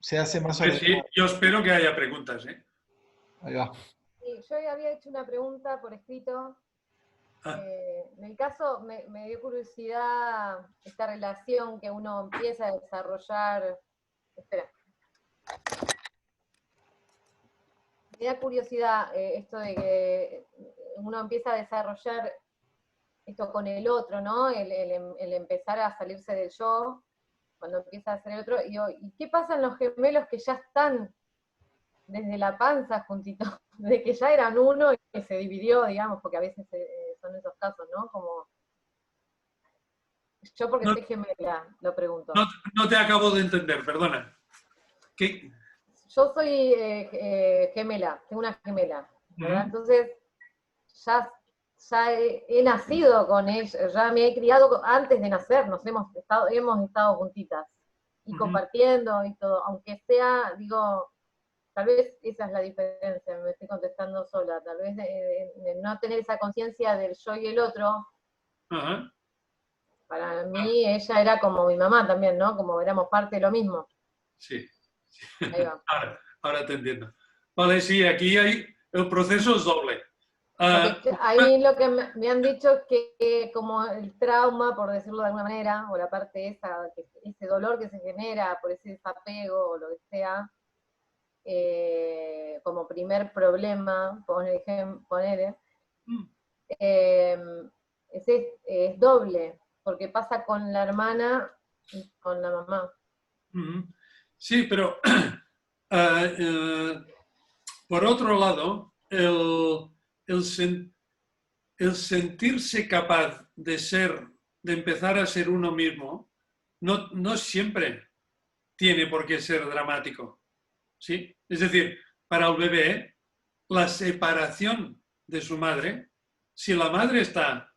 se hace más Pues ordenado. sí, yo espero que haya preguntas, ¿eh? Ahí va. Sí, yo había hecho una pregunta por escrito. En el caso, me dio curiosidad esta relación que uno empieza a desarrollar. Espera. Me da curiosidad esto de que uno empieza a desarrollar esto con el otro, ¿no? El empezar a salirse del yo, cuando empieza a ser el otro. ¿Y qué pasa en los gemelos que ya están desde la panza juntitos? De que ya eran uno y que se dividió, digamos, porque a veces son esos casos, ¿no? Como yo porque soy gemela, lo pregunto. No te acabo de entender, perdona. ¿Qué? Yo soy gemela, tengo una gemela, ¿verdad? Entonces, ya ya he nacido con ella, ya me he criado antes de nacer, hemos estado juntitas y compartiendo y todo, aunque sea, digo, tal vez esa es la diferencia, me estoy contestando sola, tal vez de no tener esa conciencia del yo y el otro. Ajá. Para mí ella era como mi mamá también, ¿no? Como éramos parte de lo mismo. Sí. Ahí va. Ahora te entiendo. Vale, sí, aquí el proceso es doble. Ahí lo que me han dicho es que como el trauma, por decirlo de alguna manera, o la parte esa, ese dolor que se genera por ese desapego o lo que sea, como primer problema, ponele, es doble, porque pasa con la hermana y con la mamá. Sí, pero por otro lado, el sentirse capaz de empezar a ser uno mismo, no siempre tiene por qué ser dramático. ¿Sí? Es decir, para el bebé, la separación de su madre, si la madre está,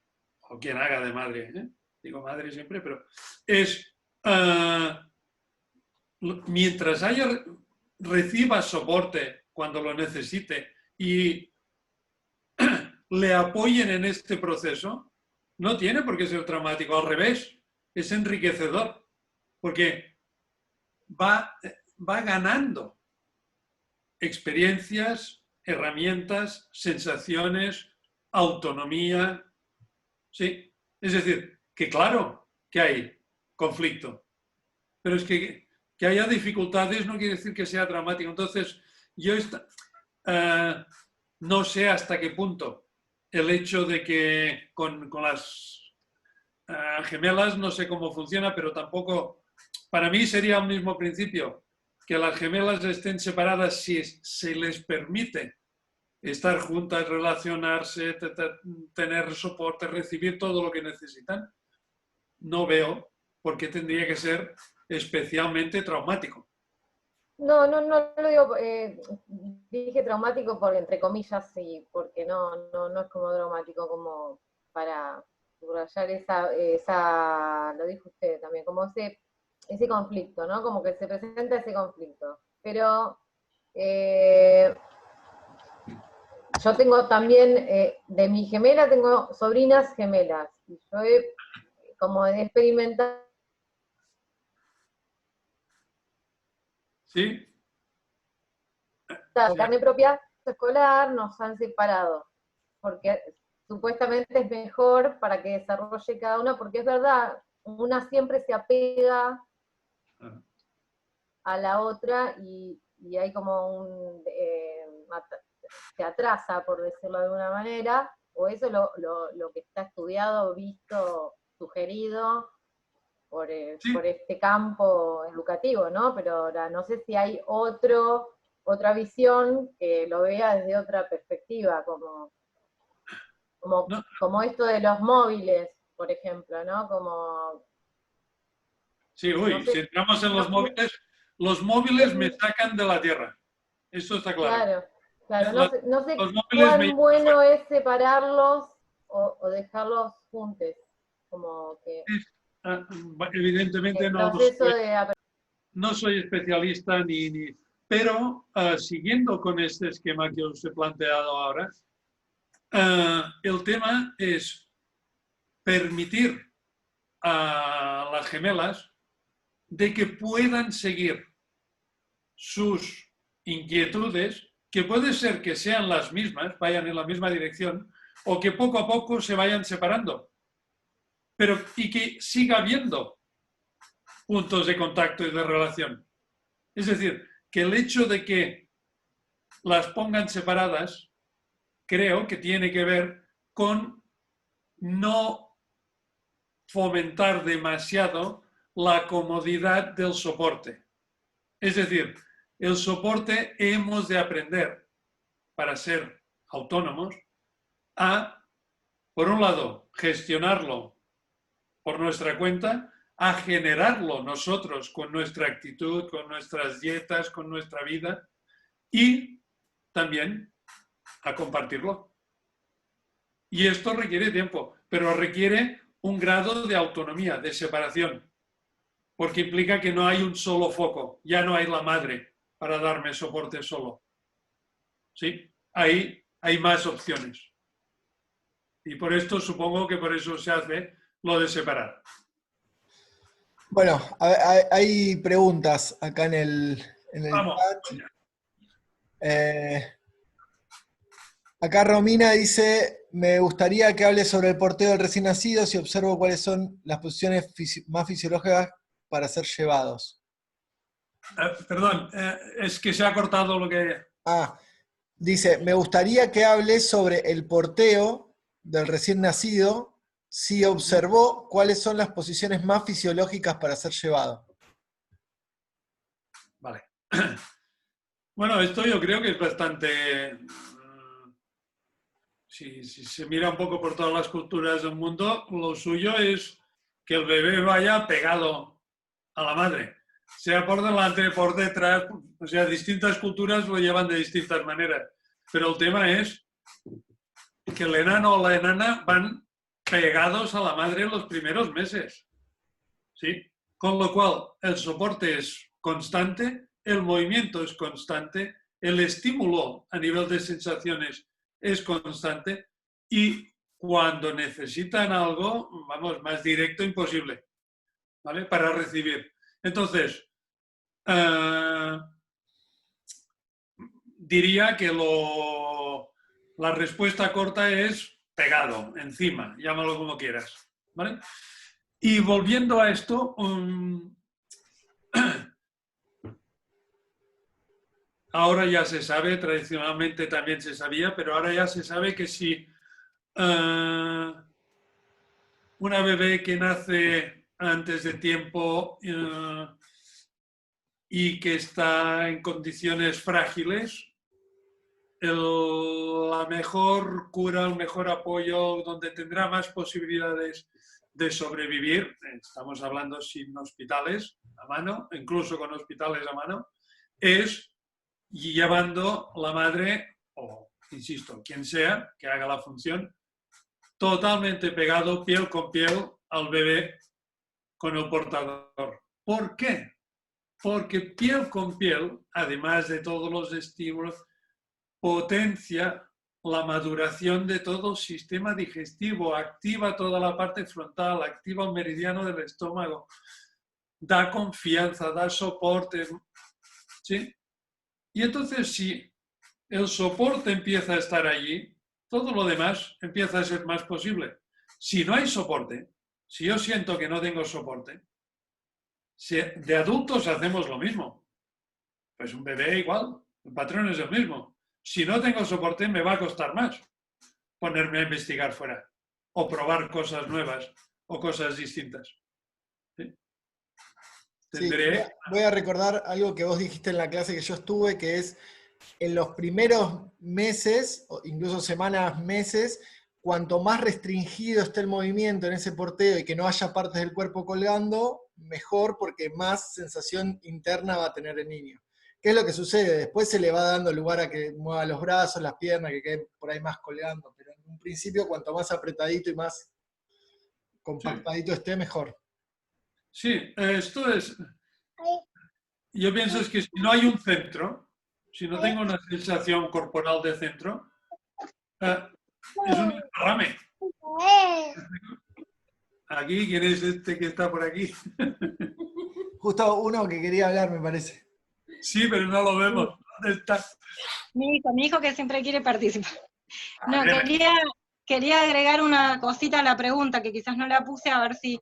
o quien haga de madre, digo madre siempre, pero es mientras reciba soporte cuando lo necesite y le apoyen en este proceso, no tiene por qué ser traumático, al revés, es enriquecedor, porque va ganando experiencias, herramientas, sensaciones, autonomía. Sí, es decir, que claro que hay conflicto, pero es que haya dificultades no quiere decir que sea dramático. Entonces, yo no sé hasta qué punto el hecho de que con las gemelas no sé cómo funciona, pero tampoco, para mí sería el mismo principio, que las gemelas estén separadas si se les permite estar juntas, relacionarse, tener soporte, recibir todo lo que necesitan. No veo por qué tendría que ser especialmente traumático. No lo digo, dije traumático porque entre comillas sí, porque no es como traumático, como para subrayar esa, lo dijo usted también, como ese conflicto, ¿no? Como que se presenta ese conflicto. Pero yo tengo también, de mi gemela tengo sobrinas gemelas, y yo he como de experimentar. ¿Sí? Carne propia escolar nos han separado, porque supuestamente es mejor para que desarrolle cada una, porque es verdad, una siempre se apega a la otra y hay como se atrasa, por decirlo de alguna manera, o eso es lo que está estudiado, visto, sugerido por este campo educativo, ¿no? Pero ahora no sé si hay otra visión que lo vea desde otra perspectiva, como esto de los móviles, por ejemplo, ¿no? Como... Sí, uy, no sé, si entramos en los móviles me sacan de la tierra. Eso está claro. Claro, no sé Los móviles cuán bueno es separarlos o dejarlos juntos, como que... Evidentemente no soy especialista pero siguiendo con este esquema que os he planteado ahora, el tema es permitir a las gemelas de que puedan seguir sus inquietudes, que puede ser que sean las mismas, vayan en la misma dirección, o que poco a poco se vayan separando, y que siga habiendo puntos de contacto y de relación. Es decir, que el hecho de que las pongan separadas, creo que tiene que ver con no fomentar demasiado la comodidad del soporte. Es decir, el soporte hemos de aprender para ser autónomos a, por un lado, gestionarlo por nuestra cuenta, a generarlo nosotros con nuestra actitud, con nuestras dietas, con nuestra vida y también a compartirlo. Y esto requiere tiempo, pero requiere un grado de autonomía, de separación, porque implica que no hay un solo foco, ya no hay la madre para darme soporte solo. ¿Sí? Ahí hay más opciones. Y por esto supongo que por eso se hace lo de separar. Bueno, hay preguntas acá en el Vamos. chat. Acá Romina dice, me gustaría que hable sobre el porteo del recién nacido si observo cuáles son las posiciones más fisiológicas para ser llevados. Perdón, es que se ha cortado lo que... Dice, me gustaría que hable sobre el porteo del recién nacido si observó cuáles son las posiciones más fisiológicas para ser llevado. Vale. Bueno, esto yo creo que es bastante... Si se mira un poco por todas las culturas del mundo, lo suyo es que el bebé vaya pegado a la madre, sea por delante, por detrás, o sea, distintas culturas lo llevan de distintas maneras, pero el tema es que el enano o la enana van pegados a la madre en los primeros meses, ¿sí? Con lo cual, el soporte es constante, el movimiento es constante, el estímulo a nivel de sensaciones es constante y cuando necesitan algo, vamos, más directo imposible, ¿vale? Para recibir. Entonces, diría que la respuesta corta es pegado, encima, llámalo como quieras, ¿vale? Y volviendo a esto, ahora ya se sabe, tradicionalmente también se sabía, pero ahora ya se sabe que si una bebé que nace antes de tiempo y que está en condiciones frágiles, la mejor cura, el mejor apoyo, donde tendrá más posibilidades de sobrevivir, estamos hablando sin hospitales a mano, incluso con hospitales a mano, es llevando la madre, o insisto, quien sea que haga la función, totalmente pegado, piel con piel, al bebé con el portador. ¿Por qué? Porque piel con piel, además de todos los estímulos, potencia la maduración de todo el sistema digestivo, activa toda la parte frontal, activa el meridiano del estómago, da confianza, da soporte, ¿sí? Y entonces si el soporte empieza a estar allí, todo lo demás empieza a ser más posible. Si no hay soporte, si yo siento que no tengo soporte, de adultos hacemos lo mismo. Pues un bebé igual, el patrón es el mismo. Si no tengo soporte, me va a costar más ponerme a investigar fuera o probar cosas nuevas o cosas distintas. ¿Sí? Tendré... Sí, voy a recordar algo que vos dijiste en la clase que yo estuve, que es en los primeros meses, o incluso semanas, meses, cuanto más restringido esté el movimiento en ese porteo y que no haya partes del cuerpo colgando, mejor, porque más sensación interna va a tener el niño. ¿Qué es lo que sucede? Después se le va dando lugar a que mueva los brazos, las piernas, que queden por ahí más colgando, pero en un principio cuanto más apretadito y más compactadito esté, mejor. Sí, esto es... Yo pienso es que si no hay un centro, si no tengo una sensación corporal de centro, es un enrame. Aquí, ¿quién es este que está por aquí? Justo uno que quería hablar, me parece. Sí, pero no lo vemos. ¿Dónde está? Mi hijo que siempre quiere participar. No, quería agregar una cosita a la pregunta, que quizás no la puse, a ver si...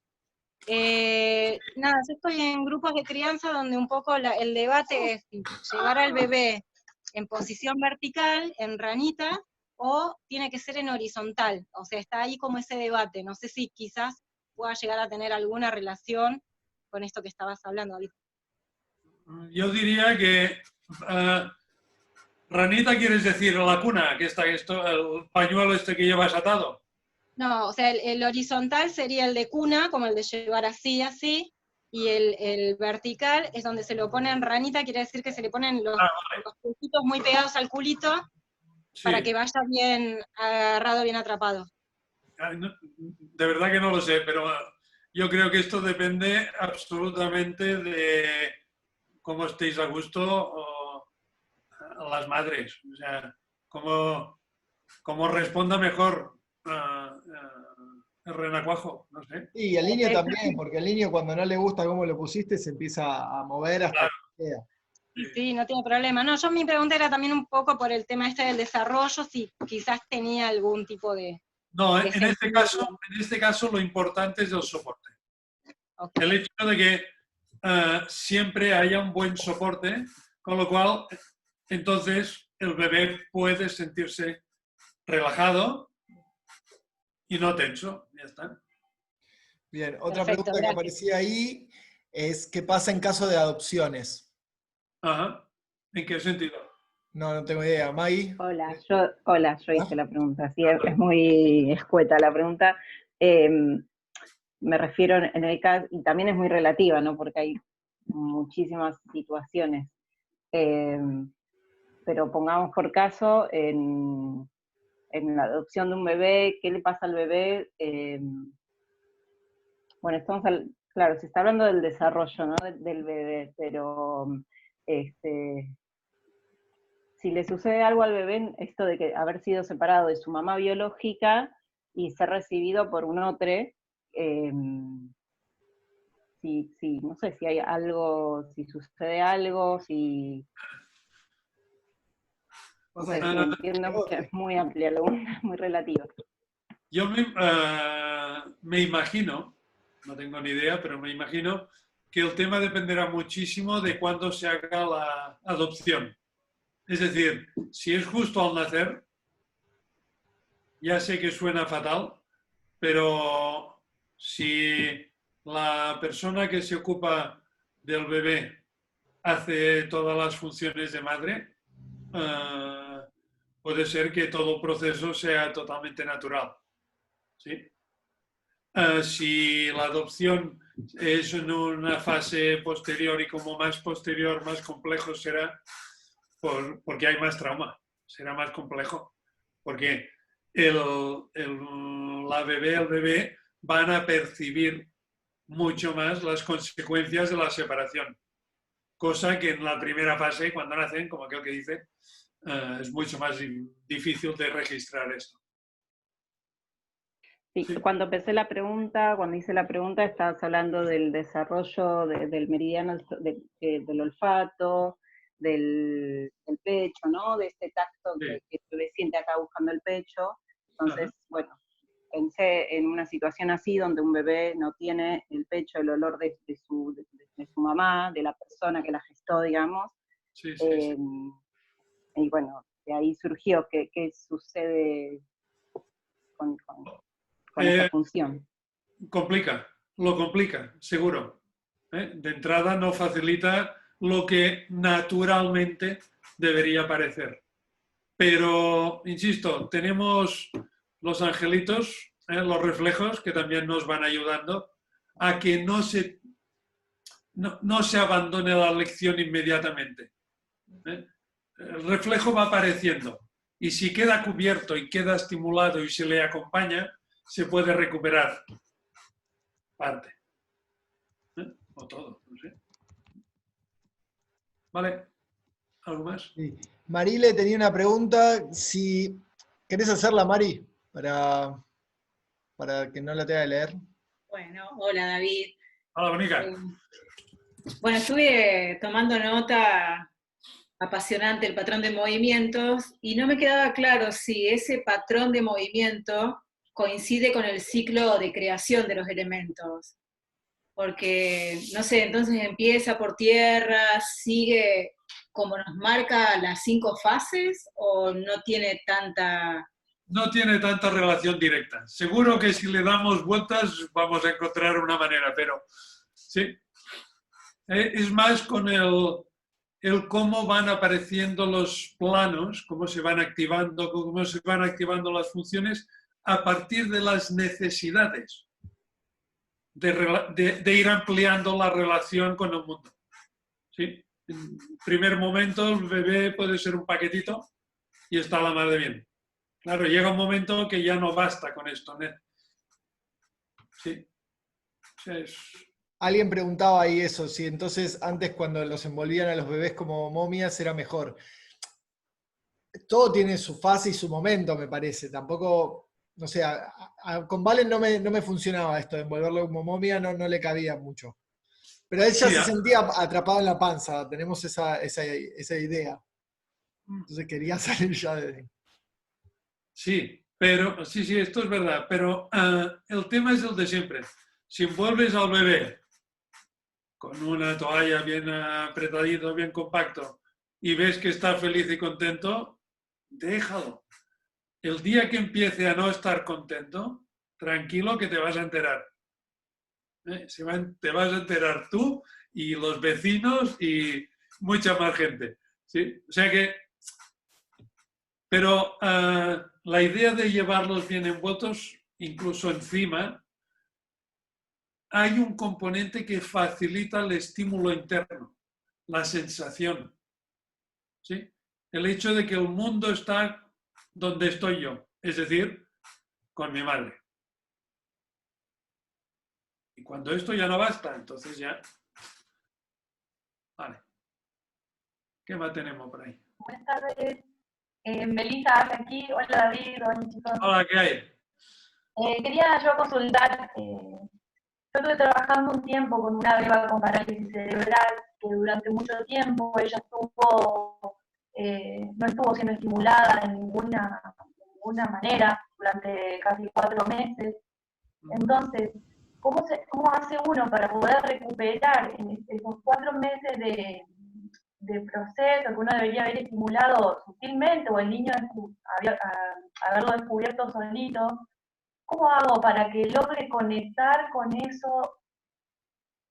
nada, yo estoy en grupos de crianza donde un poco el debate es si llevar al bebé en posición vertical, en ranita, o tiene que ser en horizontal. O sea, está ahí como ese debate. No sé si quizás pueda llegar a tener alguna relación con esto que estabas hablando, David. Yo diría que ranita quieres decir la cuna, que está esto, el pañuelo este que llevas atado. No, o sea, el horizontal sería el de cuna, como el de llevar así, y el vertical es donde se lo pone en ranita, quiere decir que se le ponen los pulpitos muy pegados al culito, sí, para que vaya bien agarrado, bien atrapado. de verdad que no lo sé, pero yo creo que esto depende absolutamente de cómo estéis a gusto las madres. O sea, cómo responda mejor el renacuajo, no sé. Y al niño también, porque al niño cuando no le gusta cómo lo pusiste se empieza a mover hasta que queda. Sí, no tiene problema. No, mi pregunta era también un poco por el tema este del desarrollo, si quizás tenía algún tipo de... No, en este caso lo importante es el soporte. Okay. El hecho de que siempre haya un buen soporte, con lo cual entonces el bebé puede sentirse relajado y no tenso. Ya está. Bien, otra pregunta que aparecía ahí es ¿qué pasa en caso de adopciones? Ajá. ¿En qué sentido? No tengo idea. ¿Maggie? Hola, yo hice la pregunta, sí, es muy escueta la pregunta. Me refiero en el caso, y también es muy relativa, ¿no? Porque hay muchísimas situaciones. Pero pongamos por caso, en la adopción de un bebé, ¿qué le pasa al bebé? Bueno, claro, se está hablando del desarrollo, ¿no? Del bebé, pero si le sucede algo al bebé, esto de que haber sido separado de su mamá biológica y ser recibido por un otro, no sé si hay algo, si sucede algo, si... No sé, entiendo que es muy amplia, muy relativa. Yo me imagino, no tengo ni idea, pero me imagino que el tema dependerá muchísimo de cuándo se haga la adopción. Es decir, si es justo al nacer, ya sé que suena fatal, pero si la persona que se ocupa del bebé hace todas las funciones de madre, puede ser que todo el proceso sea totalmente natural. ¿Sí? Si la adopción es en una fase posterior y como más posterior, más complejo será, porque hay más trauma, será más complejo, porque el bebé van a percibir mucho más las consecuencias de la separación, cosa que en la primera fase, cuando nacen, como aquel que dice, es mucho más difícil de registrar esto. Sí, cuando hice la pregunta, estabas hablando del desarrollo del meridiano del olfato, del pecho, ¿no? De este tacto que el bebé siente acá buscando el pecho. Entonces, bueno, pensé en una situación así donde un bebé no tiene el pecho, el olor de su mamá, de la persona que la gestó, digamos. Sí. Y bueno, de ahí surgió qué sucede con esa función. Lo complica, seguro. De entrada no facilita lo que naturalmente debería parecer. Pero, insisto, tenemos los angelitos, los reflejos, que también nos van ayudando a que no se abandone la lección inmediatamente. El reflejo va apareciendo y si queda cubierto y queda estimulado y se le acompaña, se puede recuperar parte. O todo, no sé. ¿Vale? ¿Algo más? Sí. Marile tenía una pregunta. Si querés hacerla, Mari, para que no la tenga que leer. Bueno, hola David. Hola, Bonica. Bueno, estuve tomando nota apasionante el patrón de movimientos y no me quedaba claro si ese patrón de movimiento coincide con el ciclo de creación de los elementos. Porque, no sé, entonces empieza por tierra, sigue como nos marca las 5 fases o no tiene tanta... No tiene tanta relación directa. Seguro que si le damos vueltas vamos a encontrar una manera, pero sí. Es más con el cómo van apareciendo los planos, cómo se van activando las funciones a partir de las necesidades de ir ampliando la relación con el mundo. ¿Sí? En primer momento el bebé puede ser un paquetito y está la madre bien. Claro, llega un momento que ya no basta con esto. Sí. O sea, Alguien preguntaba ahí eso, si entonces antes cuando los envolvían a los bebés como momias era mejor. Todo tiene su fase y su momento, me parece. Tampoco, no sé, con Valen no me funcionaba esto de envolverlo como momia, no le cabía mucho. Pero él ya sí, se sentía atrapado en la panza, tenemos esa idea. Entonces quería salir ya de... sí, pero sí, esto es verdad, pero el tema es el de siempre. Si envuelves al bebé con una toalla bien apretadito, bien compacto, y ves que está feliz y contento, déjalo. El día que empiece a no estar contento, tranquilo que te vas a enterar. Te vas a enterar tú y los vecinos y mucha más gente. ¿Sí? O sea que, pero la idea de llevarlos bien envueltos, incluso encima, hay un componente que facilita el estímulo interno, la sensación. ¿Sí? El hecho de que el mundo está donde estoy yo, es decir, con mi madre. Y cuando esto ya no basta, entonces ya... Vale. ¿Qué más tenemos por ahí? Buenas tardes. Melissa, aquí. Hola David, hola chicos. Hola, ¿qué hay? Quería yo consultar, yo estuve trabajando un tiempo con una beba con parálisis cerebral que durante mucho tiempo ella no estuvo siendo estimulada de ninguna manera durante casi 4 meses. Entonces, ¿cómo hace uno para poder recuperar en esos 4 meses de proceso que uno debería haber estimulado sutilmente o el niño haberlo descubierto solito? ¿Cómo hago para que logre conectar con eso,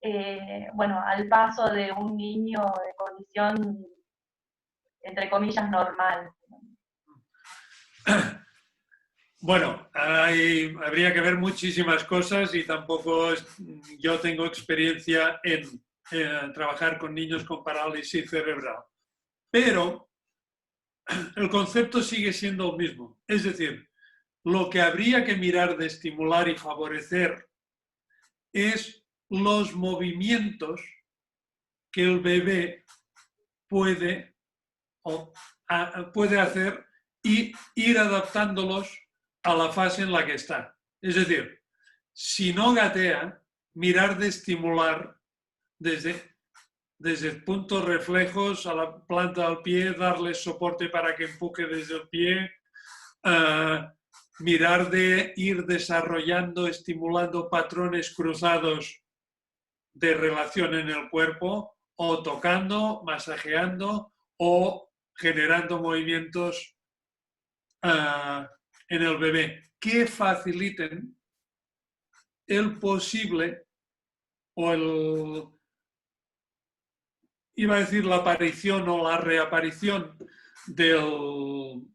al paso de un niño de condición, entre comillas, normal? Bueno, habría que ver muchísimas cosas y tampoco yo tengo experiencia en trabajar con niños con parálisis cerebral. Pero el concepto sigue siendo el mismo. Es decir, lo que habría que mirar de estimular y favorecer es los movimientos que el bebé puede hacer y ir adaptándolos a la fase en la que está. Es decir, si no gatea, mirar de estimular desde puntos reflejos a la planta del pie, darles soporte para que empuje desde el pie, mirar de ir desarrollando, estimulando patrones cruzados de relación en el cuerpo, o tocando, masajeando o generando movimientos en el bebé que faciliten el posible o iba a decir la aparición o la reaparición del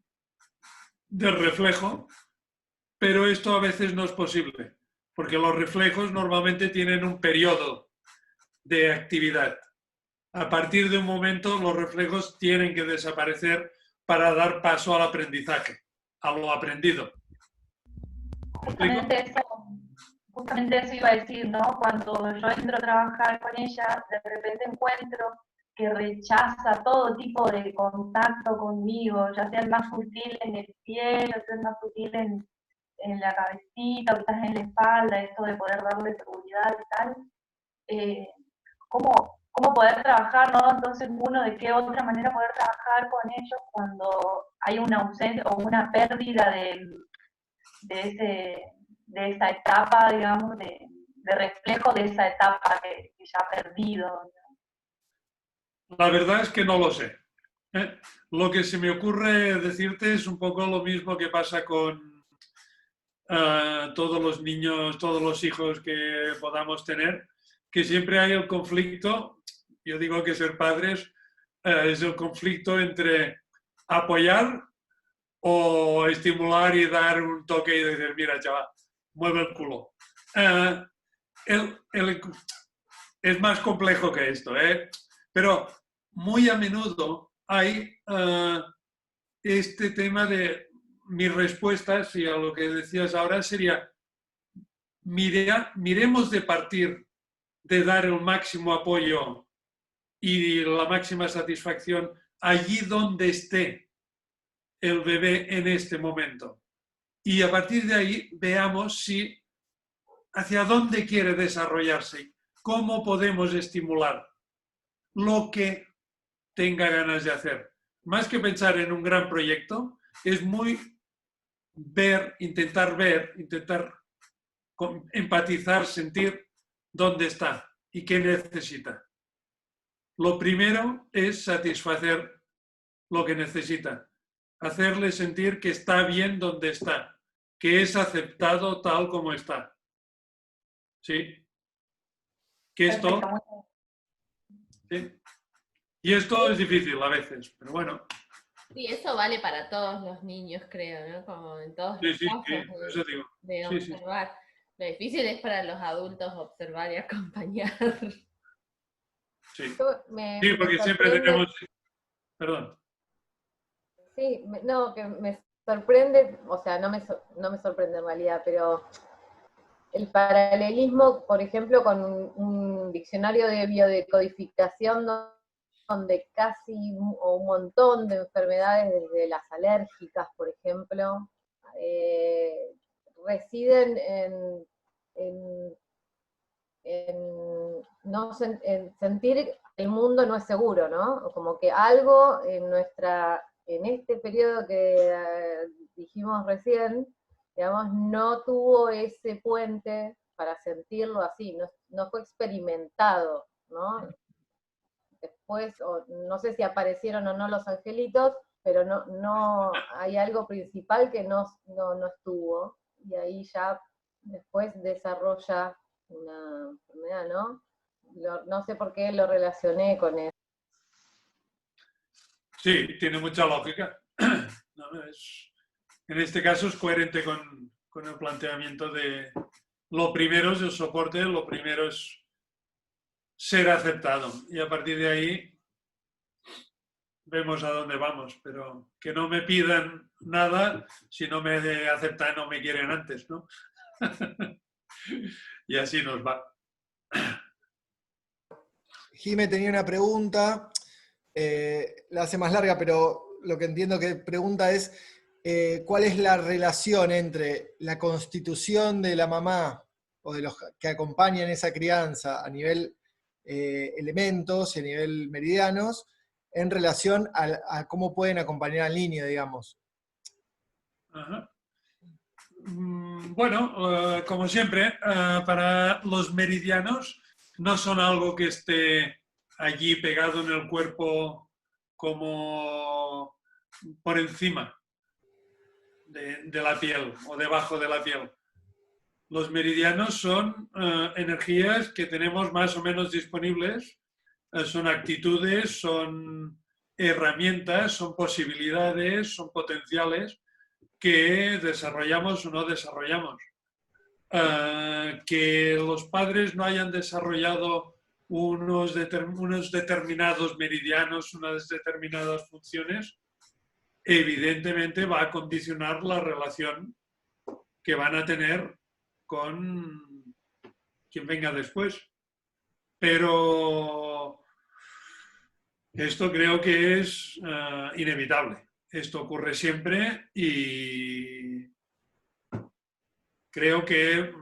reflejo, pero esto a veces no es posible, porque los reflejos normalmente tienen un periodo de actividad. A partir de un momento, los reflejos tienen que desaparecer para dar paso al aprendizaje, a lo aprendido. Justamente eso iba a decir, ¿no? Cuando yo entro a trabajar con ella, de repente encuentro que rechaza todo tipo de contacto conmigo, ya sea el más sutil en el pie, ya sea el más sutil en la cabecita, quizás en la espalda, esto de poder darle seguridad y tal. ¿Cómo poder trabajar, ¿no? Entonces uno, ¿de qué otra manera poder trabajar con ellos cuando hay una ausencia o una pérdida de esa etapa, digamos, de reflejo de esa etapa que ya ha perdido? La verdad es que no lo sé. Lo que se me ocurre decirte es un poco lo mismo que pasa con todos los niños, todos los hijos que podamos tener, que siempre hay el conflicto. Yo digo que ser padres es el conflicto entre apoyar o estimular y dar un toque y decir, mira, chaval, mueve el culo. Es más complejo que esto, pero muy a menudo hay este tema de mis respuestas, y a lo que decías ahora sería, miremos de partir de dar el máximo apoyo y la máxima satisfacción allí donde esté el bebé en este momento. Y a partir de ahí veamos hacia dónde quiere desarrollarse, cómo podemos estimular lo que tenga ganas de hacer. Más que pensar en un gran proyecto, es muy intentar empatizar, sentir dónde está y qué necesita. Lo primero es satisfacer lo que necesita, hacerle sentir que está bien donde está, que es aceptado tal como está. ¿Sí? Que esto... ¿sí? Y esto es difícil a veces, pero bueno. Sí, eso vale para todos los niños, creo, ¿no? Como en todos los casos eso digo. de observar. Lo difícil es para los adultos observar y acompañar. Sí, porque siempre tenemos... Perdón. Sí, no, que me sorprende, o sea, no me sorprende en realidad, pero el paralelismo, por ejemplo, con un diccionario de biodecodificación donde casi un montón de enfermedades, desde las alérgicas, por ejemplo, residen en sentir que el mundo no es seguro, ¿no? Como que algo en este periodo que dijimos recién, digamos, no tuvo ese puente para sentirlo así, no fue experimentado, ¿no? Después, no sé si aparecieron o no los angelitos, pero no hay algo principal que no estuvo, y ahí ya después desarrolla una enfermedad, ¿no? No sé por qué lo relacioné con eso. Sí, tiene mucha lógica. En este caso es coherente con el planteamiento de lo primero es el soporte, lo primero es ser aceptado y a partir de ahí vemos a dónde vamos, pero que no me pidan nada si no me aceptan o me quieren antes, ¿no? Y así nos va. Jime tenía una pregunta, la hace más larga, pero lo que entiendo que pregunta es ¿cuál es la relación entre la constitución de la mamá o de los que acompañan esa crianza a nivel elementos y a nivel meridianos en relación a cómo pueden acompañar al niño, digamos? Ajá. Bueno, como siempre, para los meridianos no son algo que esté allí pegado en el cuerpo como por encima de la piel o debajo de la piel. Los meridianos son energías que tenemos más o menos disponibles, son actitudes, son herramientas, son posibilidades, son potenciales que desarrollamos o no desarrollamos. Que los padres no hayan desarrollado unos determinados meridianos, unas determinadas funciones, evidentemente va a condicionar la relación que van a tener con quien venga después. Pero esto creo que es inevitable. Esto ocurre siempre y creo que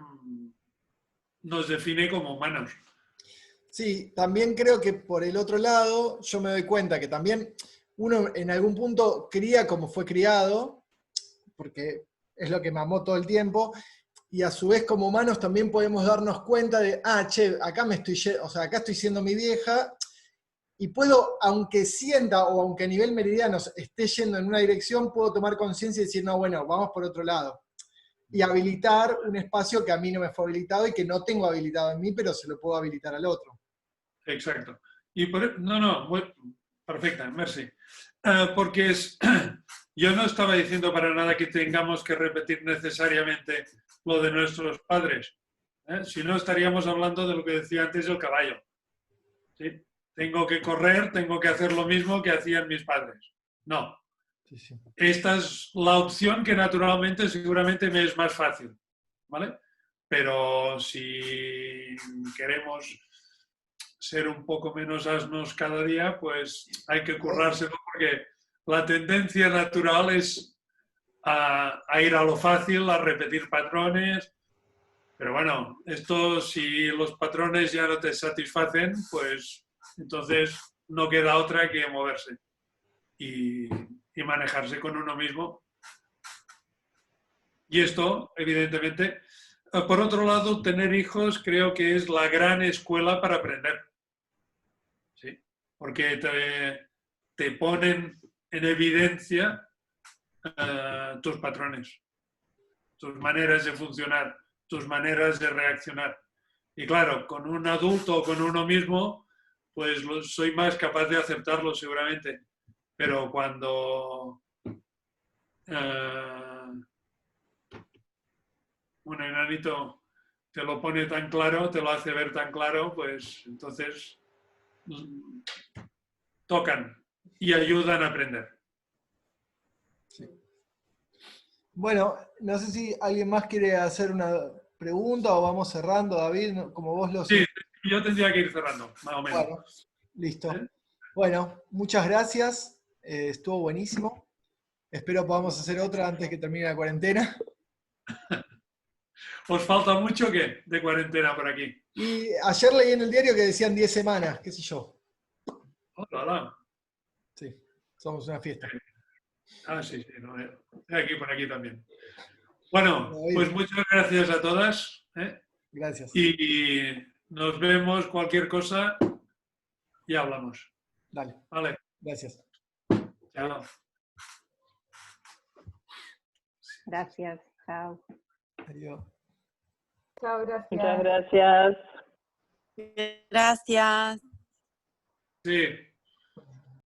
nos define como humanos. Sí, también creo que por el otro lado, yo me doy cuenta que también uno en algún punto cría como fue criado, porque es lo que mamó todo el tiempo, y a su vez como humanos también podemos darnos cuenta de, acá acá estoy siendo mi vieja, y puedo, aunque sienta o aunque a nivel meridiano esté yendo en una dirección, puedo tomar conciencia y decir, no, bueno, vamos por otro lado. Y habilitar un espacio que a mí no me fue habilitado y que no tengo habilitado en mí, pero se lo puedo habilitar al otro. Exacto. Y perfecta, merci. Porque yo no estaba diciendo para nada que tengamos que repetir necesariamente lo de nuestros padres. Si no, estaríamos hablando de lo que decía antes el caballo. ¿Sí? Tengo que correr, tengo que hacer lo mismo que hacían mis padres. No. Sí. Esta es la opción que naturalmente seguramente me es más fácil. ¿Vale? pero si queremos ser un poco menos asnos cada día, pues hay que currárselo, porque la tendencia natural es a ir a lo fácil, a repetir patrones. Pero bueno, esto, si los patrones ya no te satisfacen, pues entonces no queda otra que moverse y manejarse con uno mismo. Y esto, evidentemente, por otro lado, tener hijos creo que es la gran escuela para aprender. ¿Sí? Porque te ponen en evidencia tus patrones, tus maneras de funcionar, tus maneras de reaccionar. Y claro, con un adulto o con uno mismo, pues soy más capaz de aceptarlo seguramente. Pero cuando un enanito te lo pone tan claro, te lo hace ver tan claro, pues entonces tocan y ayudan a aprender. Sí. Bueno, no sé si alguien más quiere hacer una pregunta o vamos cerrando, David, como vos lo Sí, yo tendría que ir cerrando, más o menos. Bueno, listo. Bueno, muchas gracias. Estuvo buenísimo. Espero podamos hacer otra antes que termine la cuarentena. ¿Os falta mucho qué de cuarentena por aquí? Y ayer leí en el diario que decían 10 semanas, qué sé yo. Hola. Sí, somos una fiesta. Ah, sí, sí. No, aquí, por aquí también. Bueno, pues muchas gracias a todas. Gracias. Y nos vemos, cualquier cosa, y hablamos. Dale. Vale. Gracias. Chao. Gracias. Chao. Adiós. Chao, gracias. Muchas gracias. Gracias. Sí.